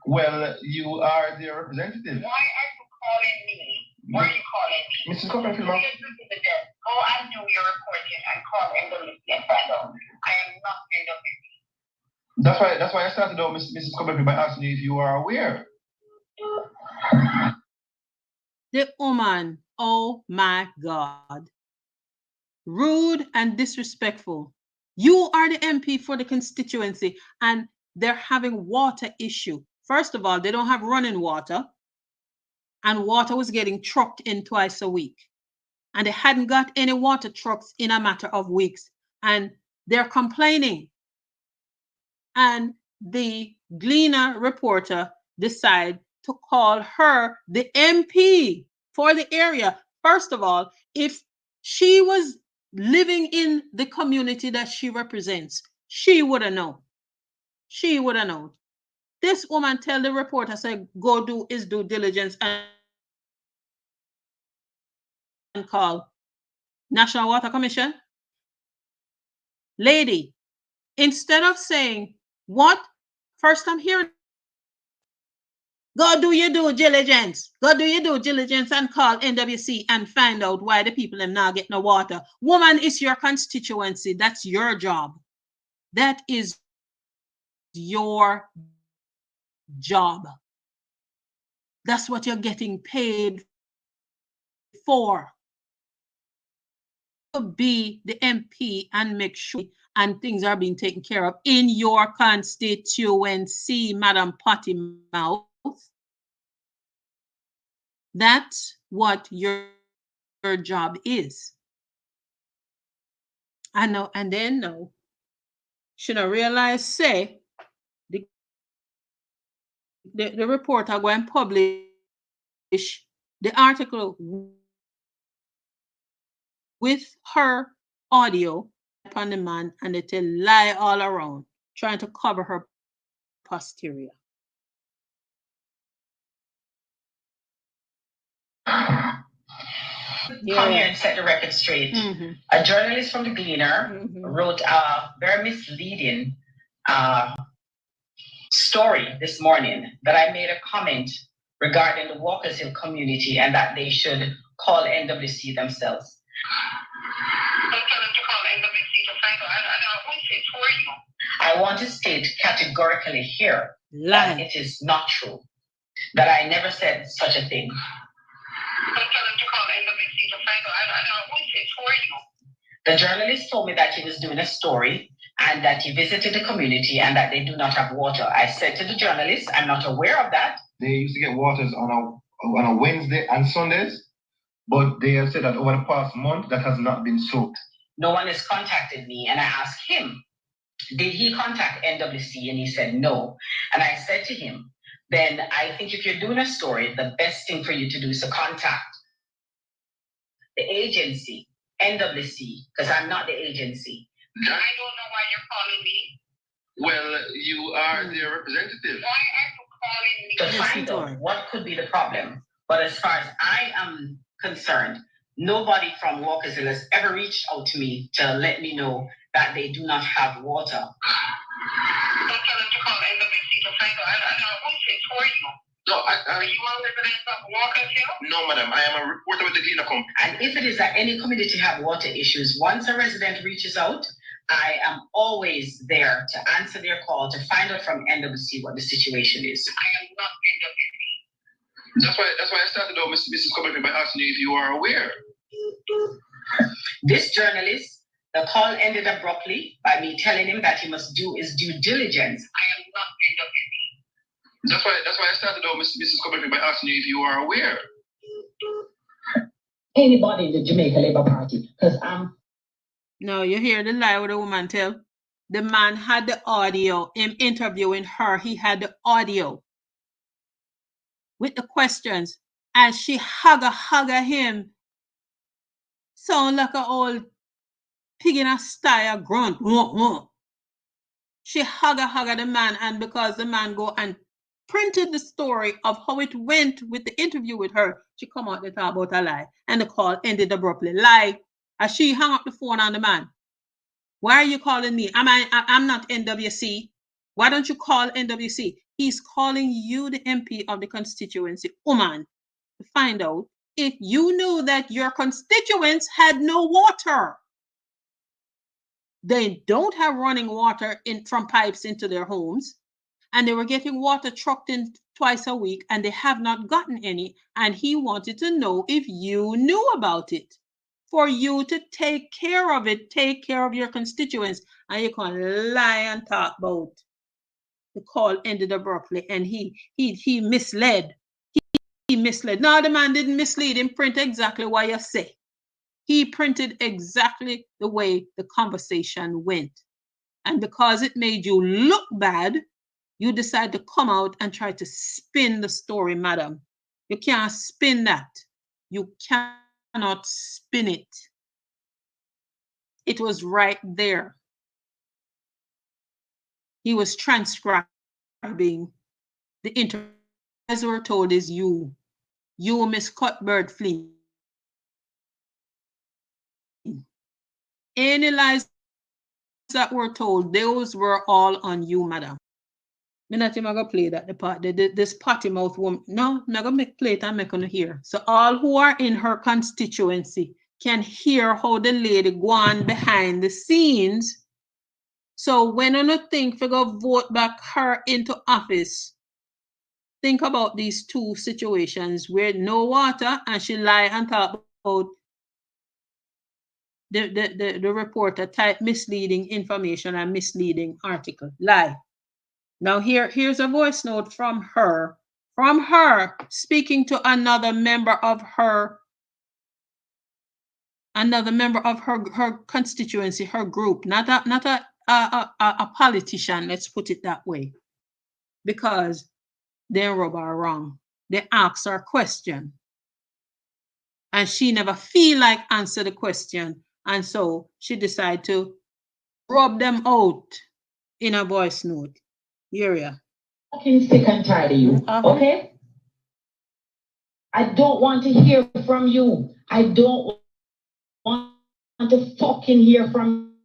Well, you are their representative. Why are you calling me? Why are you calling me? Mrs. Copperfield. Do your due diligence. Go and do your reporting and call Advocacy and find out. I am not Advocacy. That's why I started out, Mrs. Copperfield, by asking you if you are aware. The woman, oh my God. Rude and disrespectful. You are the MP for the constituency and they're having water issue. First of all, they don't have running water and water was getting trucked in twice a week. And they hadn't got any water trucks in a matter of weeks. And they're complaining. And the Gleaner reporter decide to call her the MP for the area. First of all, if she was living in the community that she represents, she would have known. She would have known. This woman tell the reporter, say, go do his due diligence and call National Water Commission. Lady, instead of saying, what? First I'm hearing, go do your due diligence. Go do your due diligence and call NWC and find out why the people them not get no water. Woman, is your constituency. That's your job. That is your job. That's what you're getting paid for. To be the MP and make sure and things are being taken care of in your constituency, Madam Potty Mouth. That's what your job is. I know, and then no. Should I realize, say, the reporter go and publish the article with her audio upon the man, and they tell lie all around, trying to cover her posterior. Come here and set the record straight. Mm-hmm. A journalist from the Gleaner wrote a very misleading story this morning that I made a comment regarding the Walkers Hill community and that they should call NWC themselves. Don't tell them to call NWC to find out. I won't say for you. I want to state categorically here that it is not true, that I never said such a thing. Don't tell them to call NWC to find out. I won't say for you. The journalist told me that he was doing a story and that he visited the community and that they do not have water. I said to the journalist, I'm not aware of that. They used to get waters on a Wednesday and Sundays, but they have said that over the past month that has not been so. No one has contacted me, and I asked him, did he contact NWC? And he said no. And I said to him, then I think if you're doing a story, the best thing for you to do is to contact the agency, NWC, because I'm not the agency. I don't know why you're calling me. Well, you are their representative. Why are you calling me? To find out what could be the problem. But as far as I am concerned, nobody from Walkers Hill has ever reached out to me to let me know that they do not have water. Don't tell them to call NWC to find out. I won't say for you. No, are you a resident of Walkers Hill? No, madam. I am a reporter with the Cleaner Company. And if it is that any community have water issues, once a resident reaches out, I am always there to answer their call to find out from NWC what the situation is. I am not NWC. That's why I started out, Mrs. Coventry, by asking you if you are aware. This journalist, the call ended abruptly by me telling him that he must do his due diligence. I am not NWC. That's why I started out, Mrs. Coventry, by asking you if you are aware. Anybody in the Jamaica Labour Party, because I'm. No, you hear the lie what the woman tell. The man had the audio, him interviewing her, he had the audio with the questions, and she hugger him. Sound like an old pig in a sty, a grunt. She hugger the man, and because the man go and printed the story of how it went with the interview with her, she come out to talk about a lie, and the call ended abruptly. Lie. As she hung up the phone on the man. Why are you calling me? I'm not NWC. Why don't you call NWC? He's calling you, the MP of the constituency, woman, to find out if you knew that your constituents had no water. They don't have running water from pipes into their homes, and they were getting water trucked in twice a week, and they have not gotten any, and he wanted to know if you knew about it. For you to take care of it, take care of your constituents, and you can lie and talk about the call ended abruptly, and he misled. He misled. No, the man didn't mislead him. Print exactly what you say. He printed exactly the way the conversation went, and because it made you look bad, you decide to come out and try to spin the story, madam. You can't spin that. You cannot spin it. It was right there. He was transcribing the interview. As we're told is you, Miss Cuthbert Flynn. Any lies that were told, those were all on you, madam. Me not even gonna play that the part this potty mouth woman. No, I'm not gonna make play it and make gonna hear. So all who are in her constituency can hear how the lady go on behind the scenes. So when you think we go vote back her into office, think about these two situations where no water and she lie and talk about the reporter type misleading information and misleading article. Lie. Now here's a voice note from her speaking to another member of her constituency, her group, not a politician, let's put it that way, because they rub her wrong. They ask her question and she never feel like answer the question, and so she decide to rub them out in a voice note. Here ya. Fucking sick and tired of you. Okay? I don't want to hear from you. I don't want to fucking hear from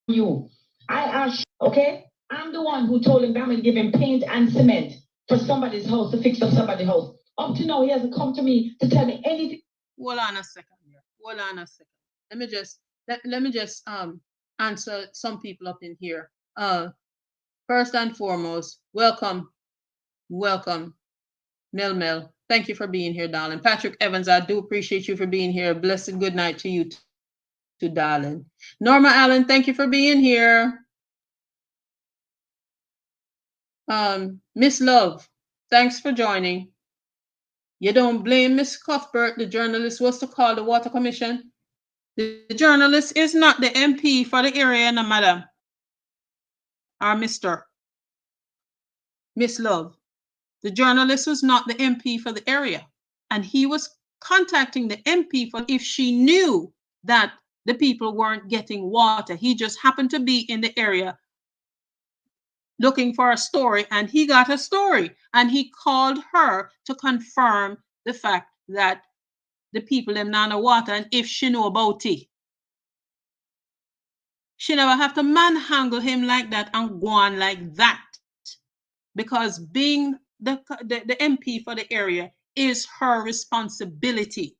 you. I asked, okay? I'm the one who told him I'm going to give him paint and cement for somebody's house, to fix up somebody's house. Up to now, he hasn't come to me to tell me anything. Hold on a second here. Hold on a second. Let me just answer some people up in here. First and foremost, welcome, Mel. Thank you for being here, darling. Patrick Evans, I do appreciate you for being here. Blessed good night to you too, darling. Norma Allen, thank you for being here. Miss Love, thanks for joining. You don't blame Miss Cuthbert, the journalist was to call the Water Commission. The journalist is not the MP for the area, no madam. Or Mr. Miss Love. The journalist was not the MP for the area. And he was contacting the MP for if she knew that the people weren't getting water. He just happened to be in the area looking for a story, and he got a story. And he called her to confirm the fact that the people them not water and if she know about it. She never have to manhandle him like that and go on like that. Because being the MP for the area is her responsibility.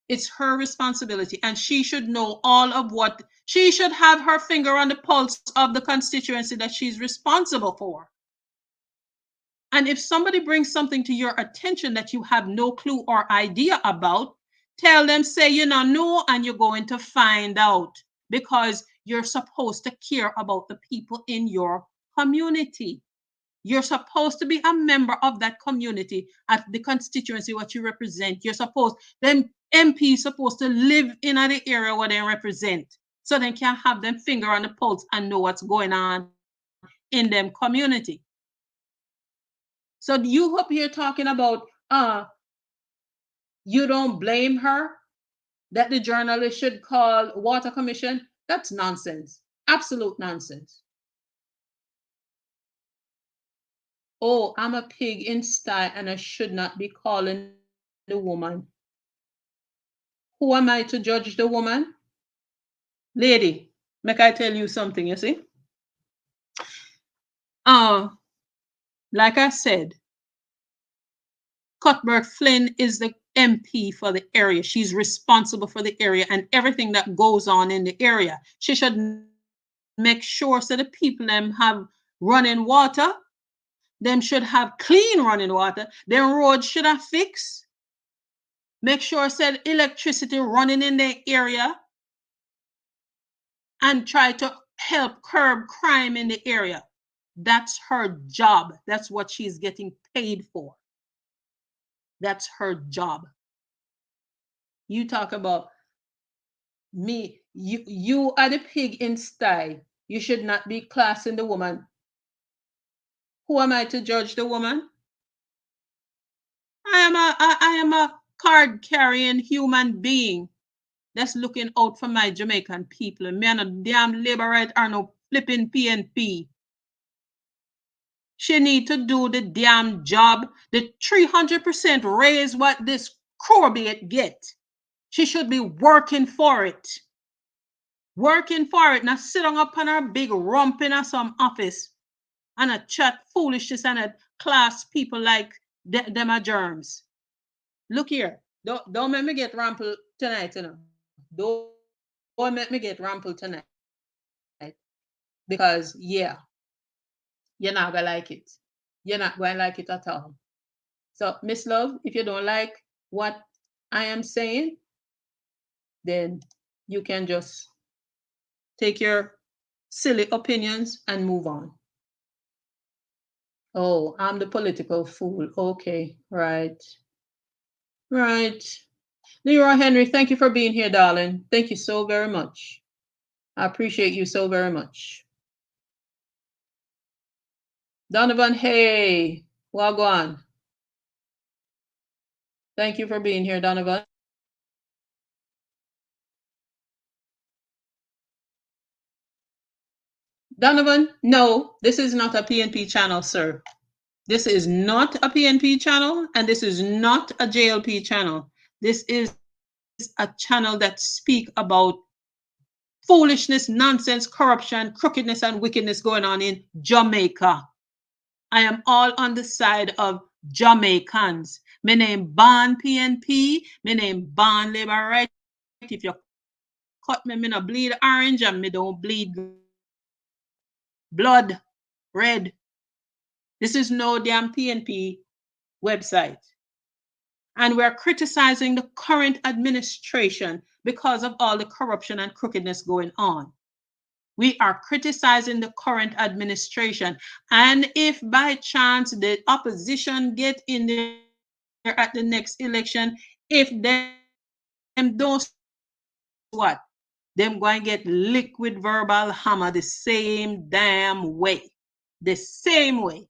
It's her responsibility, and she should know all of what she should have her finger on the pulse of the constituency that she's responsible for. And if somebody brings something to your attention that you have no clue or idea about, tell them, say you know, and you're going to find out, because you're supposed to care about the people in your community. You're supposed to be a member of that community at the constituency what you represent. You're supposed, them MPs supposed to live in the area where they represent, so they can have them finger on the pulse and know what's going on in them community. So you up here talking about you don't blame her that the journalist should call Water Commission. That's nonsense. Absolute nonsense. Oh, I'm a pig in sty and I should not be calling the woman. Who am I to judge the woman? Lady, make I tell you something, you see? Uh, like I said, Cuthbert Flynn is the MP for the area. She's responsible for the area and everything that goes on in the area. She should make sure so the people them have running water. Them should have clean running water. Them roads should have fixed. Make sure said electricity running in the area and try to help curb crime in the area. That's her job. That's what she's getting paid for. That's her job. You talk about me, you are the pig in sty. You should not be classing the woman. Who am I to judge the woman? I am a card carrying human being that's looking out for my Jamaican people. Me and a damn labor right or no flipping PNP. She need to do the damn job. The 300% raise what this crowbait get. She should be working for it. Working for it. Not sitting up on her big rump in some office and a chat foolishness and a class people like them are germs. Look here. Don't make me get rample tonight, you know. Don't make me get rample tonight. Because you're not gonna like it. You're not going to like it at all. So, Miss Love, if you don't like what I am saying, then you can just take your silly opinions and move on. Oh, I'm the political fool. Okay, right. Right. Leroy Henry, thank you for being here, darling. Thank you so very much. I appreciate you so very much. Donovan, hey, well on. Thank you for being here, Donovan. Donovan, no, this is not a PNP channel, sir. This is not a PNP channel, and this is not a JLP channel. This is a channel that speak about foolishness, nonsense, corruption, crookedness, and wickedness going on in Jamaica. I am all on the side of Jamaicans. My name Ban PNP, my name Ban Labor Right. If you cut me, me no bleed orange and me don't bleed blood red. This is no damn PNP website. And we're criticizing the current administration because of all the corruption and crookedness going on. We are criticizing the current administration. And if by chance the opposition get in there at the next election, if them don't support us, guess what? Them going to get liquid verbal hammer the same damn way. The same way.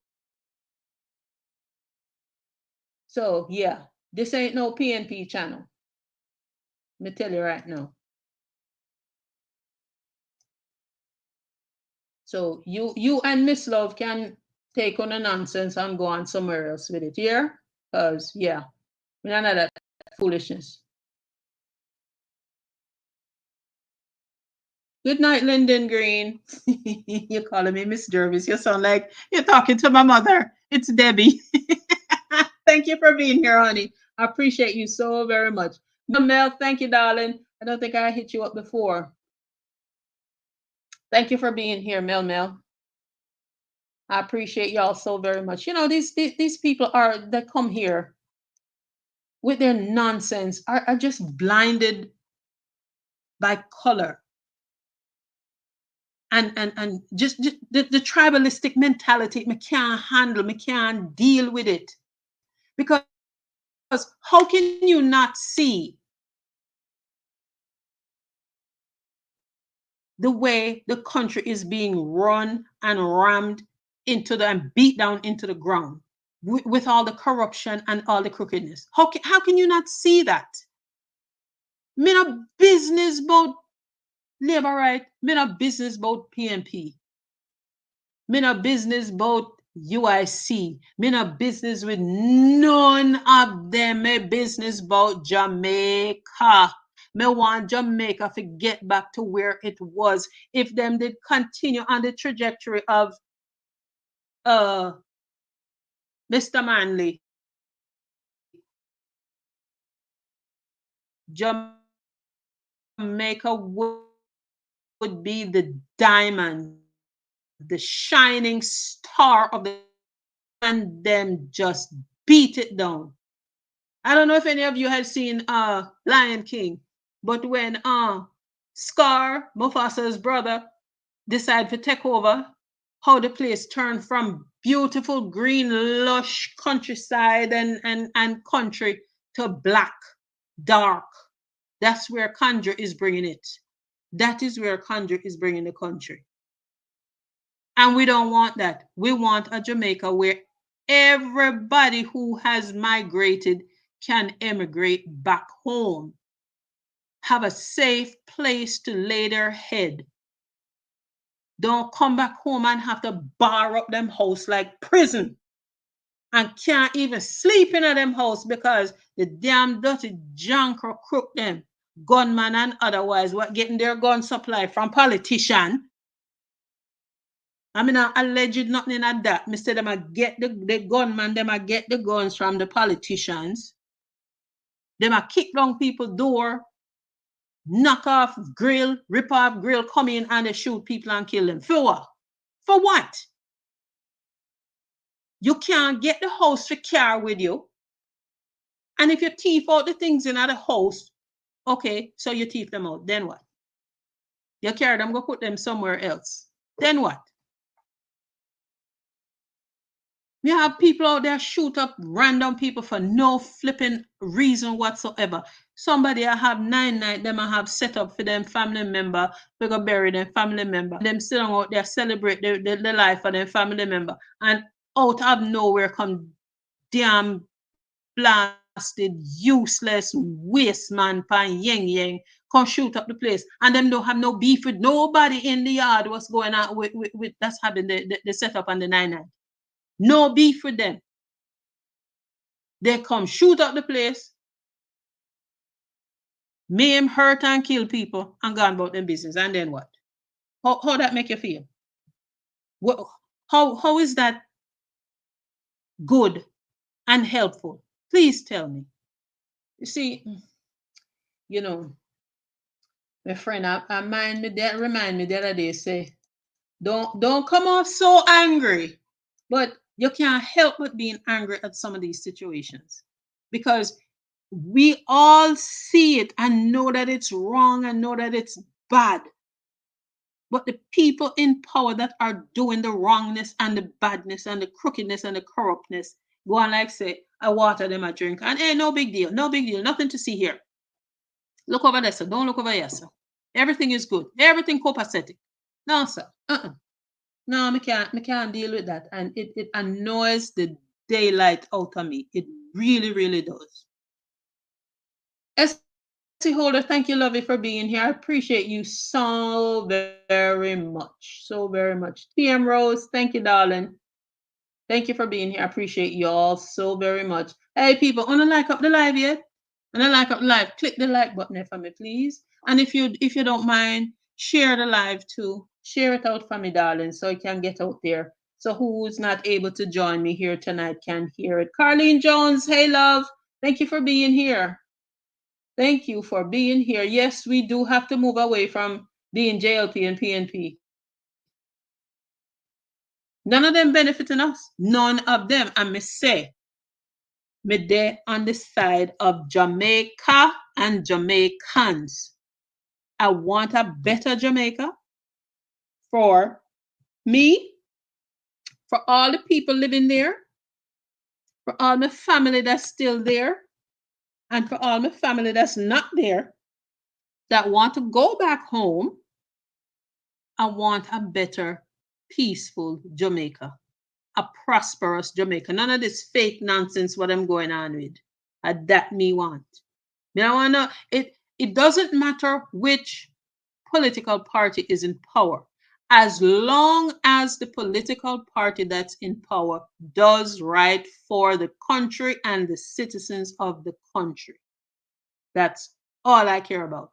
So yeah, this ain't no PNP channel. Let me tell you right now. So you and Miss Love can take on the nonsense and go on somewhere else with it, yeah? Because yeah, we don't know that foolishness. Good night, Lyndon Green. You're calling me Miss Jervis. You sound like you're talking to my mother. It's Debbie. Thank you for being here, honey. I appreciate you so very much. Mel, thank you, darling. I don't think I hit you up before. Thank you for being here, Mel. I appreciate y'all so very much. You know, these people are that come here with their nonsense are just blinded by color and just the tribalistic mentality. Me can't handle, me can't deal with it. Because how can you not see the way the country is being run and rammed into the and beat down into the ground with all the corruption and all the crookedness? How can you not see that? Me no business about labor right. Me no business about PNP. Me no business about UIC. Me no business with none of them. Me business about Jamaica. Me want Jamaica to get back to where it was. If them did continue on the trajectory of uh Mr. Manley, Jamaica would be the diamond, the shining star of the continent, and them just beat it down. I don't know if any of you had seen Lion King, but when Scar, Mufasa's brother, decided to take over, how the place turned from beautiful green lush countryside and country to black, dark. That's where Conjure is bringing it. That is where Conjure is bringing the country. And we don't want that. We want a Jamaica where everybody who has migrated can emigrate back home, have a safe place to lay their head. Don't come back home and have to bar up them house like prison and can't even sleep in a them house because the damn dirty junk or crook them gunman and otherwise, what getting their gun supply from politician. I mean, I alleged nothing at that. Me say them a get the gunman, them a get the guns from the politicians. Them a kick down people door, knock off grill, rip off grill, come in and they shoot people and kill them. For what? For what? You can't get the house for car with you. And if you thief out the things in the house, okay, so you thief them out. Then what? You carry them, go put them somewhere else. Then what? You have people out there shoot up random people for no flipping reason whatsoever. Somebody I have 9 night, them I have set up for them family member, we go bury them family member. Them sit out there celebrate the life of their family member. And out of nowhere come damn blasted, useless waste man pan yang come shoot up the place. And them don't have no beef with nobody in the yard. What's going on with that's having the setup on the 9 night. No beef with them. They come shoot up the place, maim, hurt, and kill people, and gone about them business. And then what? How that make you feel? What, how is that good and helpful? Please tell me. You see, you know, my friend, I remind me the other day, say, don't come off so angry. But you can't help but being angry at some of these situations. Because we all see it and know that it's wrong and know that it's bad. But the people in power that are doing the wrongness and the badness and the crookedness and the corruptness go on like say, I water them a drink. And hey, no big deal, no big deal, nothing to see here. Look over there, sir. Don't look over here, sir. Everything is good. Everything copacetic. No, sir. No, I can't deal with that. And it annoys the daylight out of me. It really, really does. Essie Holder, thank you, Lovey, for being here. I appreciate you so very much. So very much. TM Rose, thank you, darling. Thank you for being here. I appreciate you all so very much. Hey, people, wanna like up the live yet? Wanna like up the live? Click the like button there for me, please. And if you don't mind, share the live too. Share it out for me, darling, so it can get out there. So who's not able to join me here tonight can hear it. Carlene Jones, hey love. Thank you for being here. Thank you for being here. Yes, we do have to move away from being JLP and PNP. None of them benefiting us. None of them. And me say, me there on the side of Jamaica and Jamaicans. I want a better Jamaica for me, for all the people living there, for all my family that's still there, and for all my family that's not there, that want to go back home. I want a better, peaceful Jamaica, a prosperous Jamaica. None of this fake nonsense what I'm going on with. That me want. Me I wanna it doesn't matter which political party is in power, as long as the political party that's in power does right for the country and the citizens of the country. That's all I care about.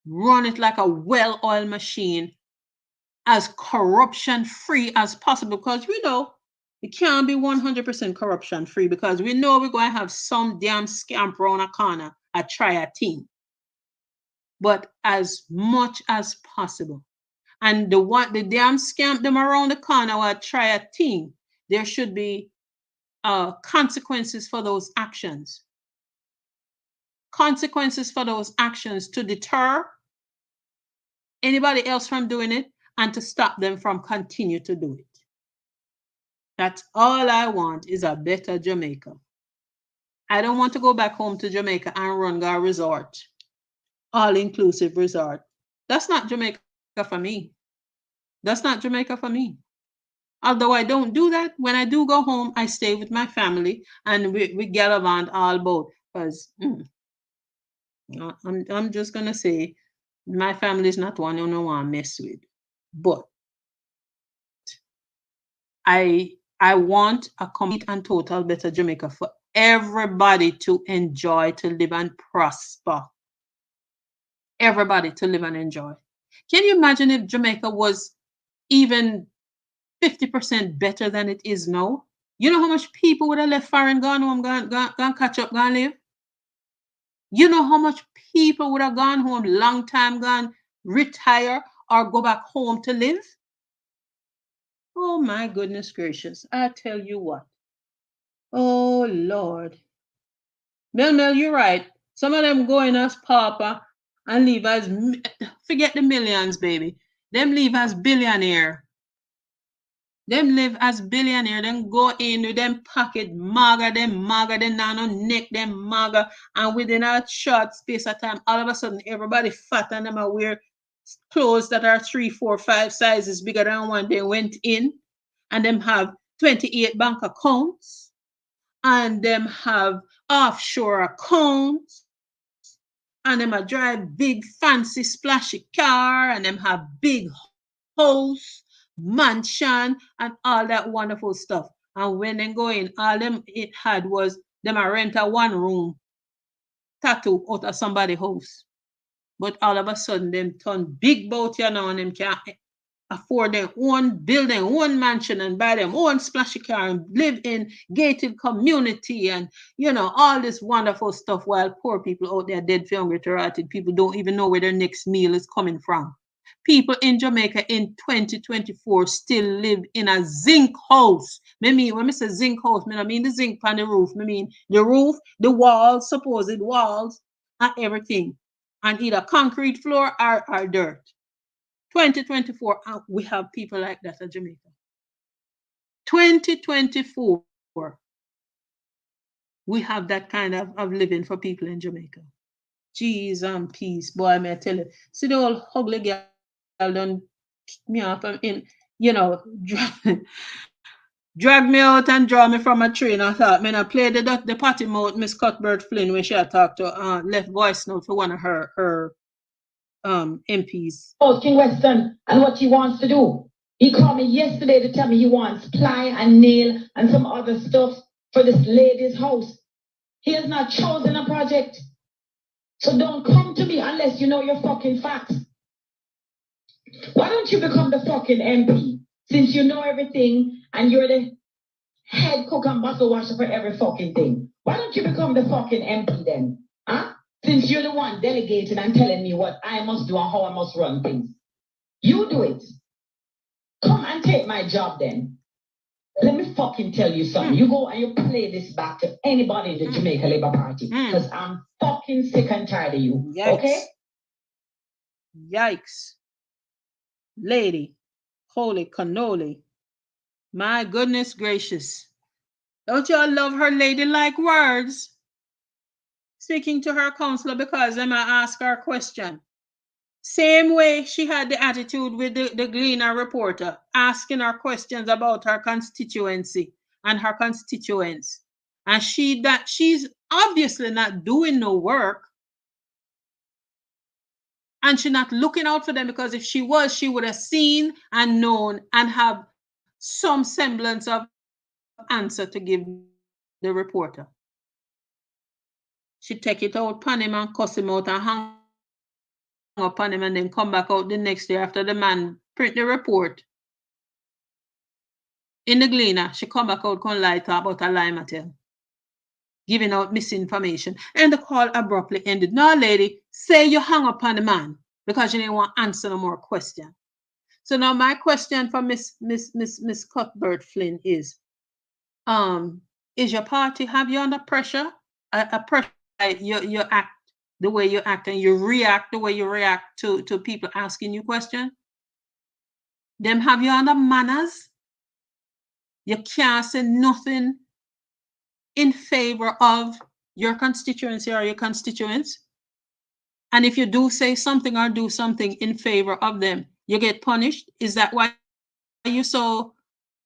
Run it like a well-oiled machine, as corruption free as possible, because we know it can't be 100% corruption free, because we know we're going to have some damn scamp around a corner a try a thing. But as much as possible. And the damn scamp them around the corner will try a thing, there should be consequences for those actions. Consequences for those actions to deter anybody else from doing it and to stop them from continue to do it. That's all I want, is a better Jamaica. I don't want to go back home to Jamaica and run our resort, all-inclusive resort. That's not Jamaica for me. That's not Jamaica for me. Although I don't do that, when I do go home, I stay with my family and we gallivant all both. Because I'm just gonna say, my family is not one you don't want to mess with. But I want a complete and total better Jamaica for everybody to enjoy, to live and prosper. everybody to live and enjoy. Can you imagine if Jamaica was even 50% better than it is now? You know how much people would have left foreign, gone home, gone catch up, gone live? You know how much people would have gone home long time, gone retire or go back home to live? Oh my goodness gracious. I tell you what. Oh Lord. Mel, you're right. Some of them going as pauper and leave as forget the millions, baby. Them leave as billionaire. Them live as billionaire. Them go in with them pocket maga, them nano neck, them maga, and within a short space of time, all of a sudden everybody fat and them are wear clothes that are 3, 4, 5 sizes bigger than one they went in, and them have 28 bank accounts, and them have offshore accounts, and them a drive big fancy splashy car, and them have big house, mansion, and all that wonderful stuff. And when they go in, all them it had was them a rent a one room tattoo out of somebody's house. But all of a sudden them turn big boat you know and them can afford their own building, own mansion and buy them own splashy car and live in gated community and all this wonderful stuff while poor people out there dead for hunger to rotted. People don't even know where their next meal is coming from. People in Jamaica in 2024 still live in a zinc house. Me mean when I say zinc house, I mean the zinc on the roof. I mean the roof, the walls, supposed walls, and everything. And either concrete floor or dirt. 2024, we have people like that in Jamaica. 2024, we have that kind of living for people in Jamaica. Jeez and peace. Boy, may I tell you. See the old ugly girl done kick me up drag me out and draw me from a train. I thought, man, I played the potty mouth Miss Cuthbert Flynn when she had talked to left voice note for one of her MPs. Oh, King Weston and what he wants to do. He called me yesterday to tell me he wants ply and nail and some other stuff for this lady's house. He has not chosen a project. So don't come to me unless you know your fucking facts. Why don't you become the fucking MP? Since you know everything and you're the head cook and bottle washer for every fucking thing. Why don't you become the fucking MP then? Huh? Since you're the one delegating and telling me what I must do and how I must run things. You do it. Come and take my job then. Let me fucking tell you something. You go and you play this back to anybody in the Jamaica Labour Party. Because I'm fucking sick and tired of you. Yikes. Okay? Yikes. Lady. Holy cannoli. My goodness gracious. Don't y'all love her ladylike words? Speaking to her counselor because Emma asked her a question. Same way she had the attitude with the Gleaner reporter, asking her questions about her constituency and her constituents. And she's obviously not doing no work. And she's not looking out for them because if she was, she would have seen and known and have some semblance of answer to give the reporter. She take it out upon him and cuss him out and hang up on him and then come back out the next day after the man print the report. In the Gleaner, she come back out con lie talk about a lie matter, giving out misinformation. And the call abruptly ended. No, lady, say you hung up on the man because you didn't want to answer no more question. So now my question for Miss Cuthbert Flynn is your party have you under pressure? A pressure why you act the way you act and you react the way you react to people asking you questions? Them have you under manners? You can't say nothing in favor of your constituency or your constituents. And if you do say something or do something in favor of them, you get punished. Is that why you're so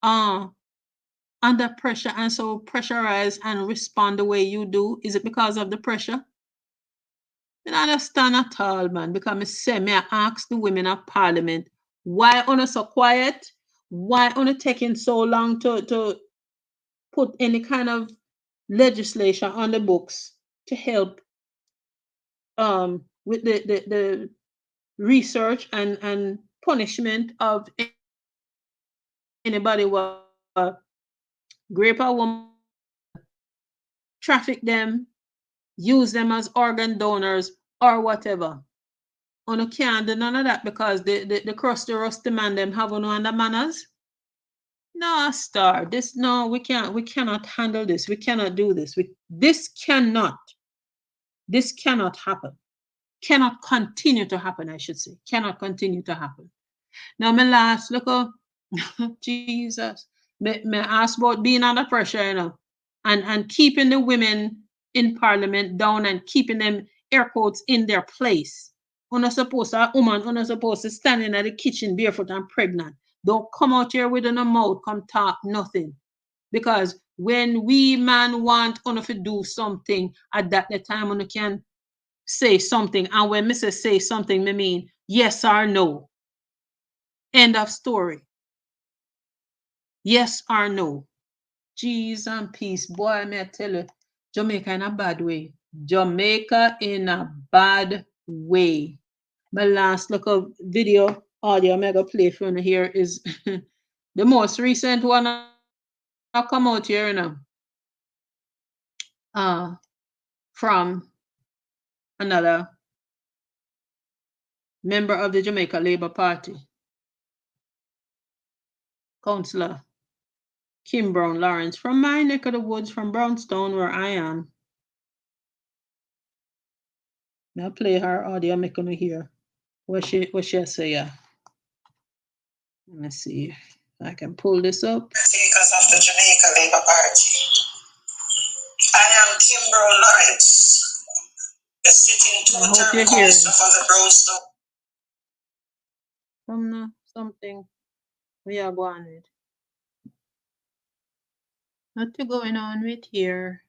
under pressure and so pressurized and respond the way you do? Is it because of the pressure? I don't understand at all, man. Because I ask the women of parliament, why on so quiet? Why on taking so long to put any kind of legislation on the books to help with the research and punishment of anybody will grape a woman, traffic them, use them as organ donors or whatever. On can't do none of that because the crusty rusty man them have no under manners. No, star. This no, we cannot handle this. We cannot do this. This cannot happen. Cannot continue to happen, I should say. Cannot continue to happen. Now my last look up Jesus. Me ask about being under pressure, and keeping the women in parliament down and keeping them air quotes in their place. Una supposed to, a woman, una supposed to stand in the kitchen barefoot and pregnant. Don't come out here with a mouth, come talk nothing. Because when we man want una to do something, at that the time una can say something. And when Mrs. say something, me mean yes or no. End of story. Yes or no. Cheese and peace. Boy, may I tell you, Jamaica in a bad way. Jamaica in a bad way. My last look of video, audio I'm gonna play for you here is the most recent one I come out here, from another member of the Jamaica Labour Party, Councillor Kim Brown Lawrence, from my neck of the woods, from Brownstone, where I am. I'll play her audio, I'm gonna hear what she say. Yeah. Let me see if I can pull this up. Because of the Jamaica Labour Party. I am Kim Brown Lawrence, the sitting two-term councillor for the Brownstone. Something we are going with. What's going on with here?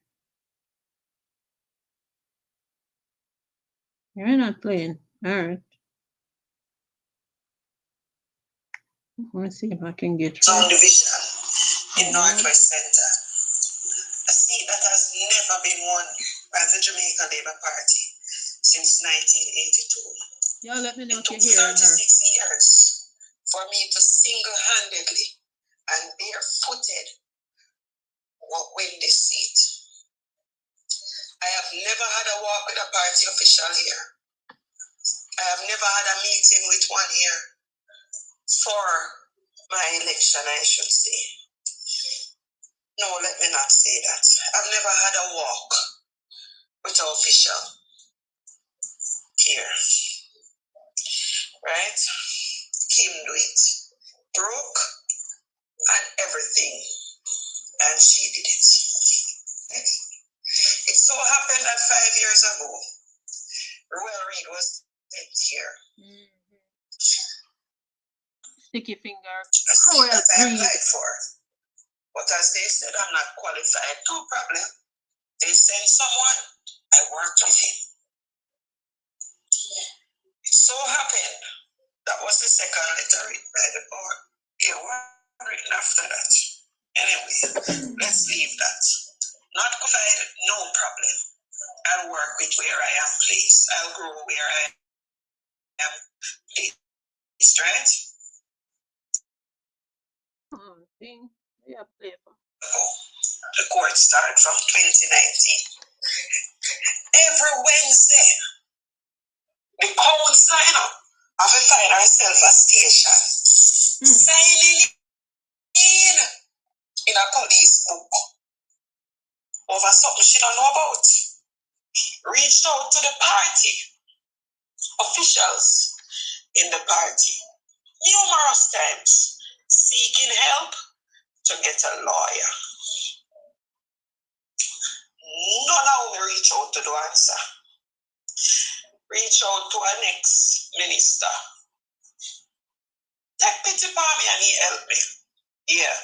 You're not playing. All right. Let's see if I can get Zone division in Northwest Center. A seat that has never been won by the Jamaica Labour Party since 1982. Y'all let me know if you're hearing her. 36 years for me to single-handedly and barefooted win this seat. I have never had a walk with a party official here. I have never had a meeting with one here for my election, I should say. No, let me not say that. I've never had a walk with an official here. Right? Kim do it. Broke and everything. And she did it. Right? It so happened that 5 years ago, Royal Reed was sent here. Sticky finger. Royal Reed. I applied for. But as they said, I'm not qualified. No problem. They send someone. I worked with him. It so happened that was the second letter written by the board. There one written after that. Anyway, let's leave that. Not qualified, no problem. I'll work with where I am placed. I'll grow where I am placed, right? Yeah, the court started from 2019. Every Wednesday, the council have to find herself a station, signing in a police book over something she don't know about. Reached out to the party officials in the party numerous times, seeking help to get a lawyer. None of them reach out to the answer. Reach out to our next minister. Take pity upon me and he helped me. Yeah.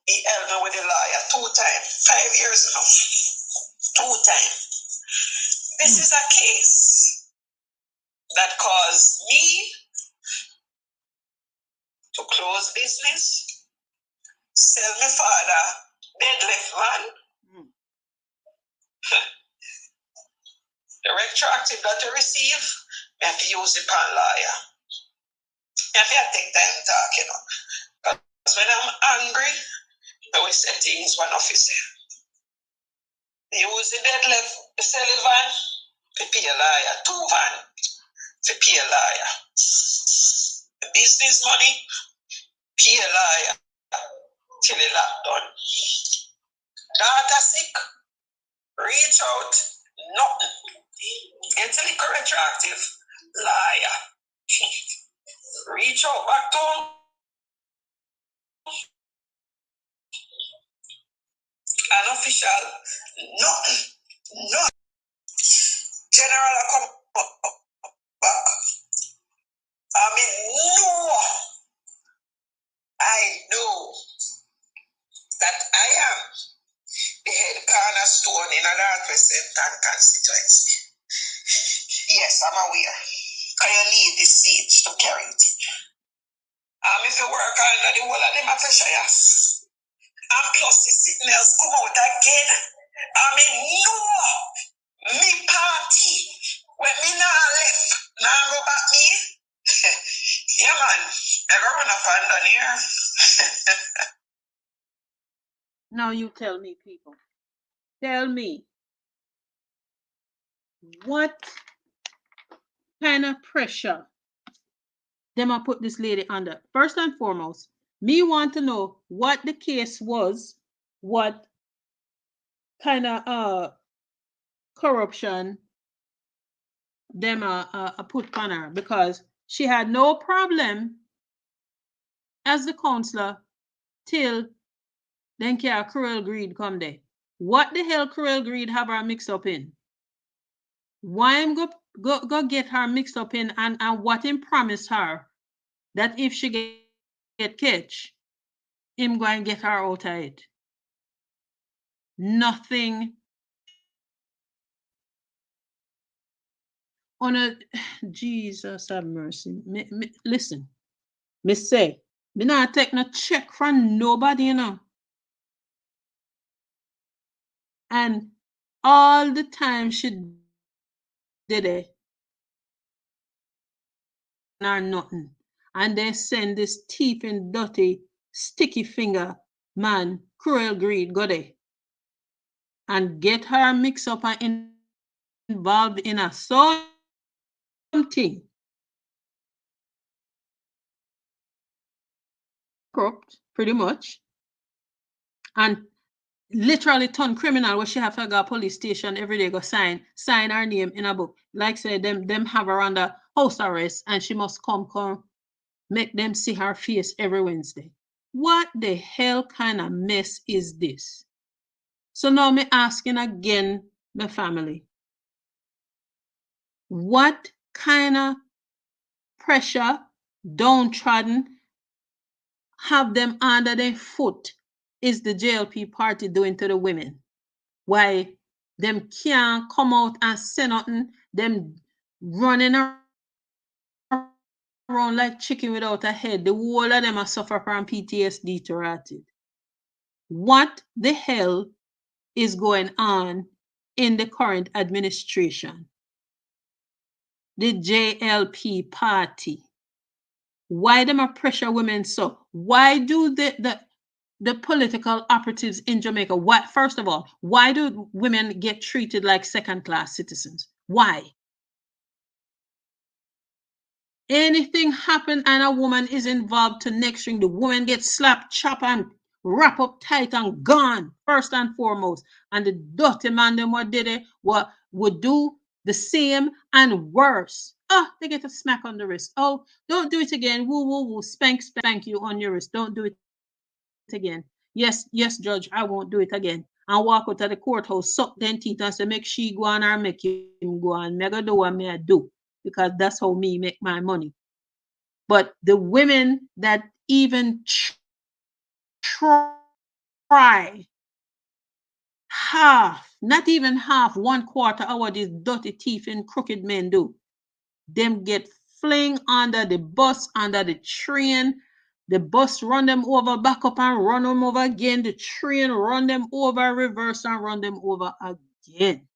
He helped me with the lawyer 2 times. 5 years now. 2 times. This is a case that caused me to close business, sell my father, dead left man. The retroactive that you receive I have to use the pan lawyer. I have to take time talk, you know. Because when I'm angry, I will say things one officer. Use the deadlift, the Sullivan, to pay a lawyer. 2 van to pay a lawyer. The business money, pay a lawyer till the lockdown. Data sick, reach out, nothing. Get a little retroactive, liar. Reach out back to him. Unofficial, nothing. Nothing. General come back. I mean, no. I know that I am the head cornerstone in an representant constituency. Yes, I'm aware. Can you need the seat to carry it? If you work under the whole of them at yes. And plus the signals come out again. I mean, no, me party. When me now left, now go back me. Yeah, man. Never run up and down here. Now you tell me, people. Tell me, what kind of pressure them I put this lady under? First and foremost, me want to know what the case was, what kind of corruption them put on her, because she had no problem as the counselor till then Cruel Greed come there. What the hell Cruel Greed have her mixed up in? Why am go get her mixed up in, and what him promised her that if she get catch, him going get her out of it. Nothing on a Jesus have mercy. Listen, me say, me not take no check from nobody, you know. And all the time she did it, or nothing. And they send this thieving, dirty, sticky finger man, Cruel Greed, go there and get her mixed up and involved in a something corrupt, pretty much, and literally turn criminal where she have to go police station every day, go sign her name in a book. Like say them have her under house arrest and she must come make them see her face every Wednesday. What the hell kind of mess is this? So now me asking again the family, what kind of pressure, downtrodden, have them under their foot is the JLP party doing to the women? Why them can't come out and say nothing, them running around like chicken without a head. The whole of them are suffer from PTSD to rotted. What the hell is going on in the current administration? The JLP party. Why them are pressure women so? Why do the political operatives in Jamaica, first of all, why do women get treated like second-class citizens? Why? Anything happen and a woman is involved to next ring, the woman gets slapped, chopped, and wrap up tight and gone, first and foremost. And the dirty man them what did it, what would do the same and worse. Oh, they get a smack on the wrist. Oh, don't do it again. Woo, woo, woo. Spank you on your wrist. Don't do it again. Yes, judge, I won't do it again. And walk out of the courthouse, suck them teeth and say, make she go on or make him go on. Me go do what me I do. Because that's how me make my money. But the women that even try half, not even half, 1/4 of what these dirty thief and crooked men do, them get fling under the bus, under the train. The bus run them over, back up and run them over again. The train run them over, reverse and run them over again.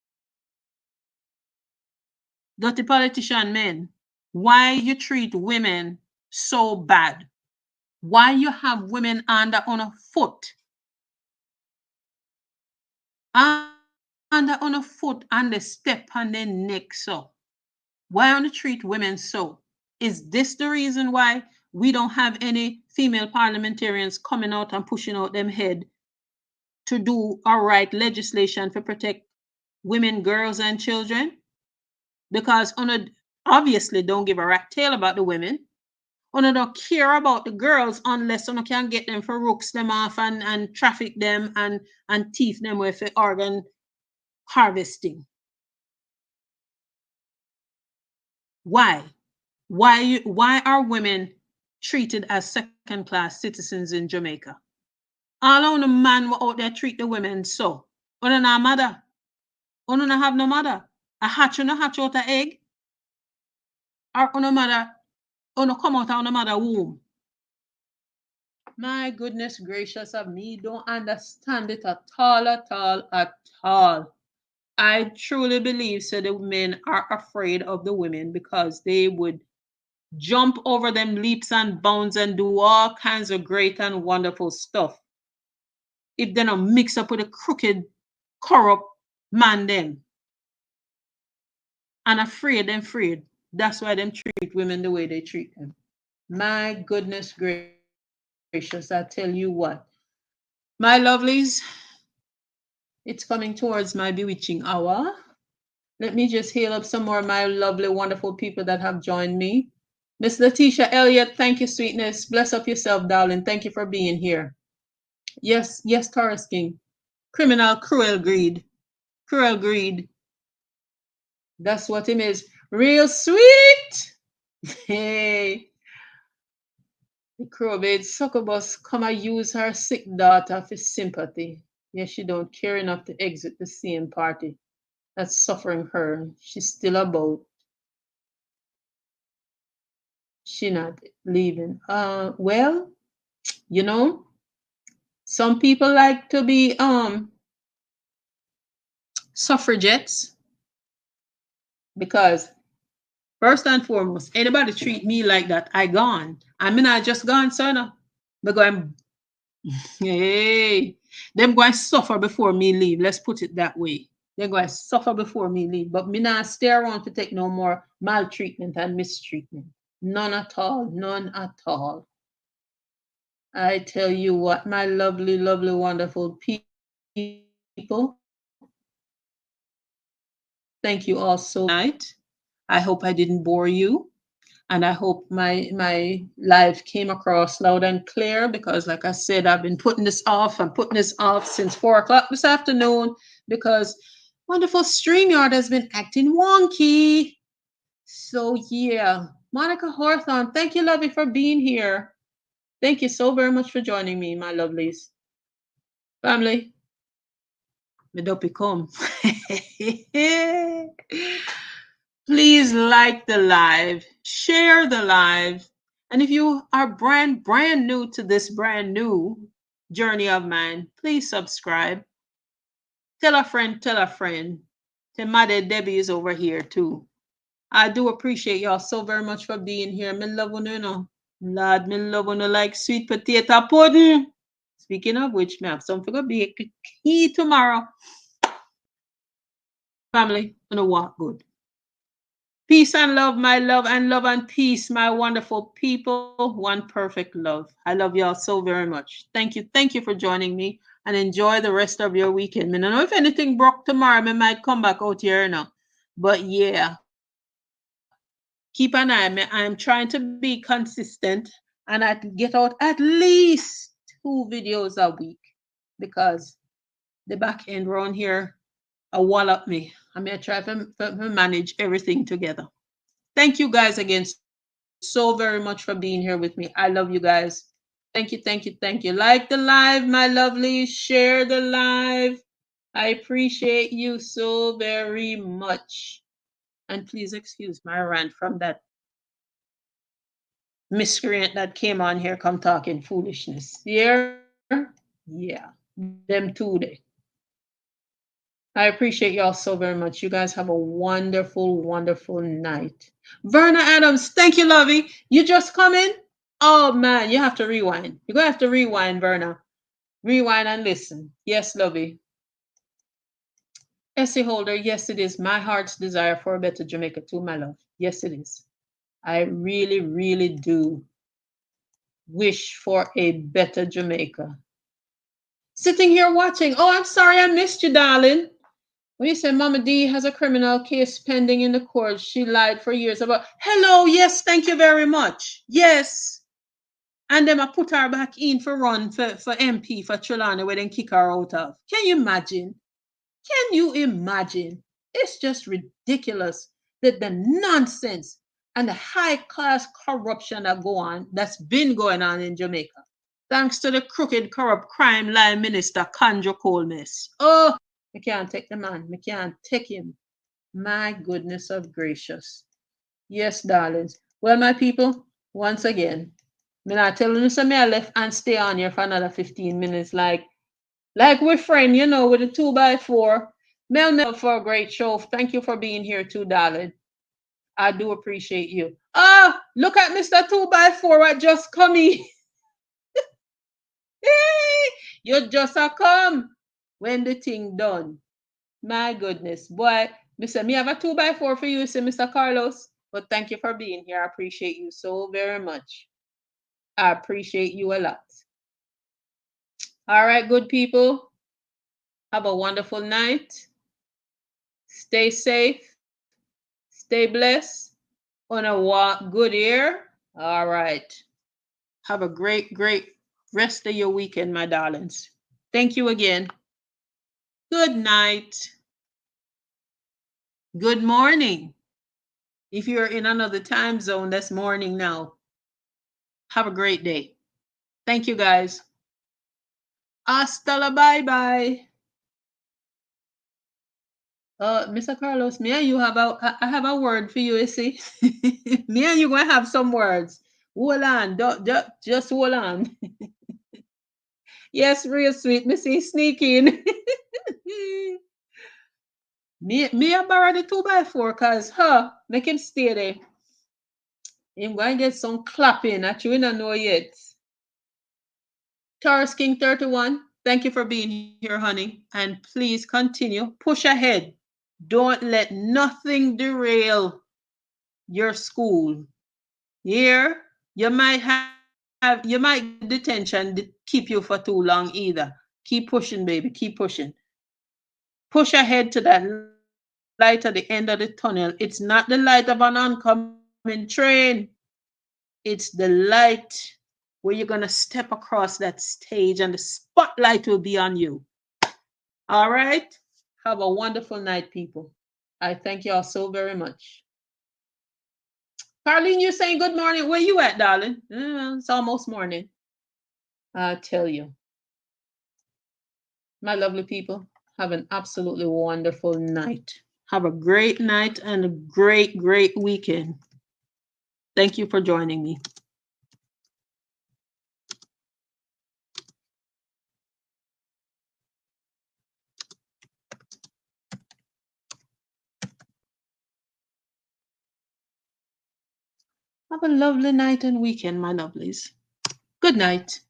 Dirty politician men, why you treat women so bad? Why you have women under on a foot? Under on a foot and they step on their neck so. Why on treat women so? Is this the reason why we don't have any female parliamentarians coming out and pushing out them head to do all right legislation to protect women, girls, and children? Because on a obviously don't give a rat tail about the women. Una don't care about the girls unless una can get them for rooks them off and traffic them and thief them with organ harvesting. Why? Why are women treated as second class citizens in Jamaica? All on the man were out there treat the women so. Una na mother. Una na have no mother. A hatch una hatch out a egg. Or una mother, una come out of una mother womb. My goodness gracious of me, don't understand it at all, at all, at all. I truly believe so the men are afraid of the women because they would jump over them leaps and bounds and do all kinds of great and wonderful stuff if they don't mix up with a crooked, corrupt man them. And afraid. That's why them treat women the way they treat them. My goodness gracious, I tell you what. My lovelies, it's coming towards my bewitching hour. Let me just hail up some more of my lovely, wonderful people that have joined me. Miss Letitia Elliott, thank you, sweetness. Bless up yourself, darling. Thank you for being here. Yes, Taurus King. Criminal, cruel greed. Cruel greed. That's what him is. Real sweet. Hey. The crowbait succubus come and use her sick daughter for sympathy. Yes, she don't care enough to exit the same party that's suffering her. She's still about. She not leaving. Well, you know, some people like to be suffragettes because first and foremost, anybody treat me like that, I gone. I mean I just gone, son. But going hey, them going to suffer before me leave. Let's put it that way. They're going to suffer before me leave. But me not stay around to take no more maltreatment and mistreatment. None at all. None at all. I tell you what, my lovely, lovely, wonderful people. Thank you all so tonight. I hope I didn't bore you. And I hope my live came across loud and clear because, like I said, I've been putting this off. I'm putting this off since 4 o'clock this afternoon because wonderful StreamYard has been acting wonky. So yeah, Monica Hawthorne, thank you, lovey, for being here. Thank you so very much for joining me, my lovelies. Family, me dopey come. Please like the live, share the live, and if you are brand new to this brand new journey of mine, please subscribe. Tell a friend, tell a friend. Tell Mother Debbie is over here too. I do appreciate y'all so very much for being here. Me love you know. Lord, me love you like sweet potato pudding. Speaking of which, me have something to bake key tomorrow. Family, you know what? Good. Peace and love, my love, and love and peace, my wonderful people. One perfect love. I love y'all so very much. Thank you for joining me and enjoy the rest of your weekend. I don't know if anything broke tomorrow, I might come back out here now. But yeah, keep an eye. I'm trying to be consistent and I get out at least 2 videos a week because the back end around here a wall up me. I'm gonna try to manage everything together. Thank you guys again so very much for being here with me. I love you guys. Thank you. Like the live, my lovely. Share the live. I appreciate you so very much. And please excuse my rant from that miscreant that came on here, come talking foolishness. Yeah? Yeah. Them 2 day. I appreciate y'all so very much. You guys have a wonderful, wonderful night. Verna Adams, thank you, Lovey. You just come in? Oh man, you have to rewind. You're gonna have to rewind, Verna. Rewind and listen. Yes, Lovey. Essie Holder, yes, it is my heart's desire for a better Jamaica too, my love. Yes, it is. I really, really do wish for a better Jamaica. Sitting here watching. Oh, I'm sorry I missed you, darling. When you say Mama D has a criminal case pending in the court, she lied for years about. Hello, yes, thank you very much. Yes. And then I put her back in for run for MP for Trelawney where then kick her out of. Can you imagine? Can you imagine? It's just ridiculous that the nonsense and the high class corruption that's been going on in Jamaica. Thanks to the crooked, corrupt, crime line minister, Kandra Colmes. Oh, I can't take the man. I can't take him. My goodness of gracious. Yes, darlings. Well, my people, once again, me not telling you some I left and stay on here for another 15 minutes like we're friend, with a 2x4. Mel for a great show. Thank you for being here too, darling. I do appreciate you. Ah, look at Mr. 2x4 at just coming. You just a come when the thing done. My goodness, boy. Mr. Me have a 2x4 for you, say Mr. Carlos. But thank you for being here. I appreciate you so very much. I appreciate you a lot. All right, good people. Have a wonderful night. Stay safe. Stay blessed. On a good year. All right. Have a great, great rest of your weekend, my darlings. Thank you again. Good night. Good morning. If you're in another time zone, that's morning now. Have a great day. Thank you, guys. Hasta la bye bye. Mr. Carlos, me and you I have a word for you, you see. Me and you gonna have some words. Hold on, just hold on. Yes, real sweet. Me see sneaking. me I borrow the 2x4 cause make him stay there. Him going to get some clapping that you don't know yet. Taurus King 31, thank you for being here, honey. And please continue. Push ahead. Don't let nothing derail your school. Here, you might get detention keep you for too long either. Keep pushing, baby. Keep pushing. Push ahead to that light at the end of the tunnel. It's not the light of an oncoming train. It's the light where you're going to step across that stage and the spotlight will be on you. All right? Have a wonderful night, people. I thank you all so very much. Carlene, you're saying good morning. Where you at, darling? It's almost morning. I tell you. My lovely people, have an absolutely wonderful night. Have a great night and a great, great weekend. Thank you for joining me. Have a lovely night and weekend, my lovelies. Good night.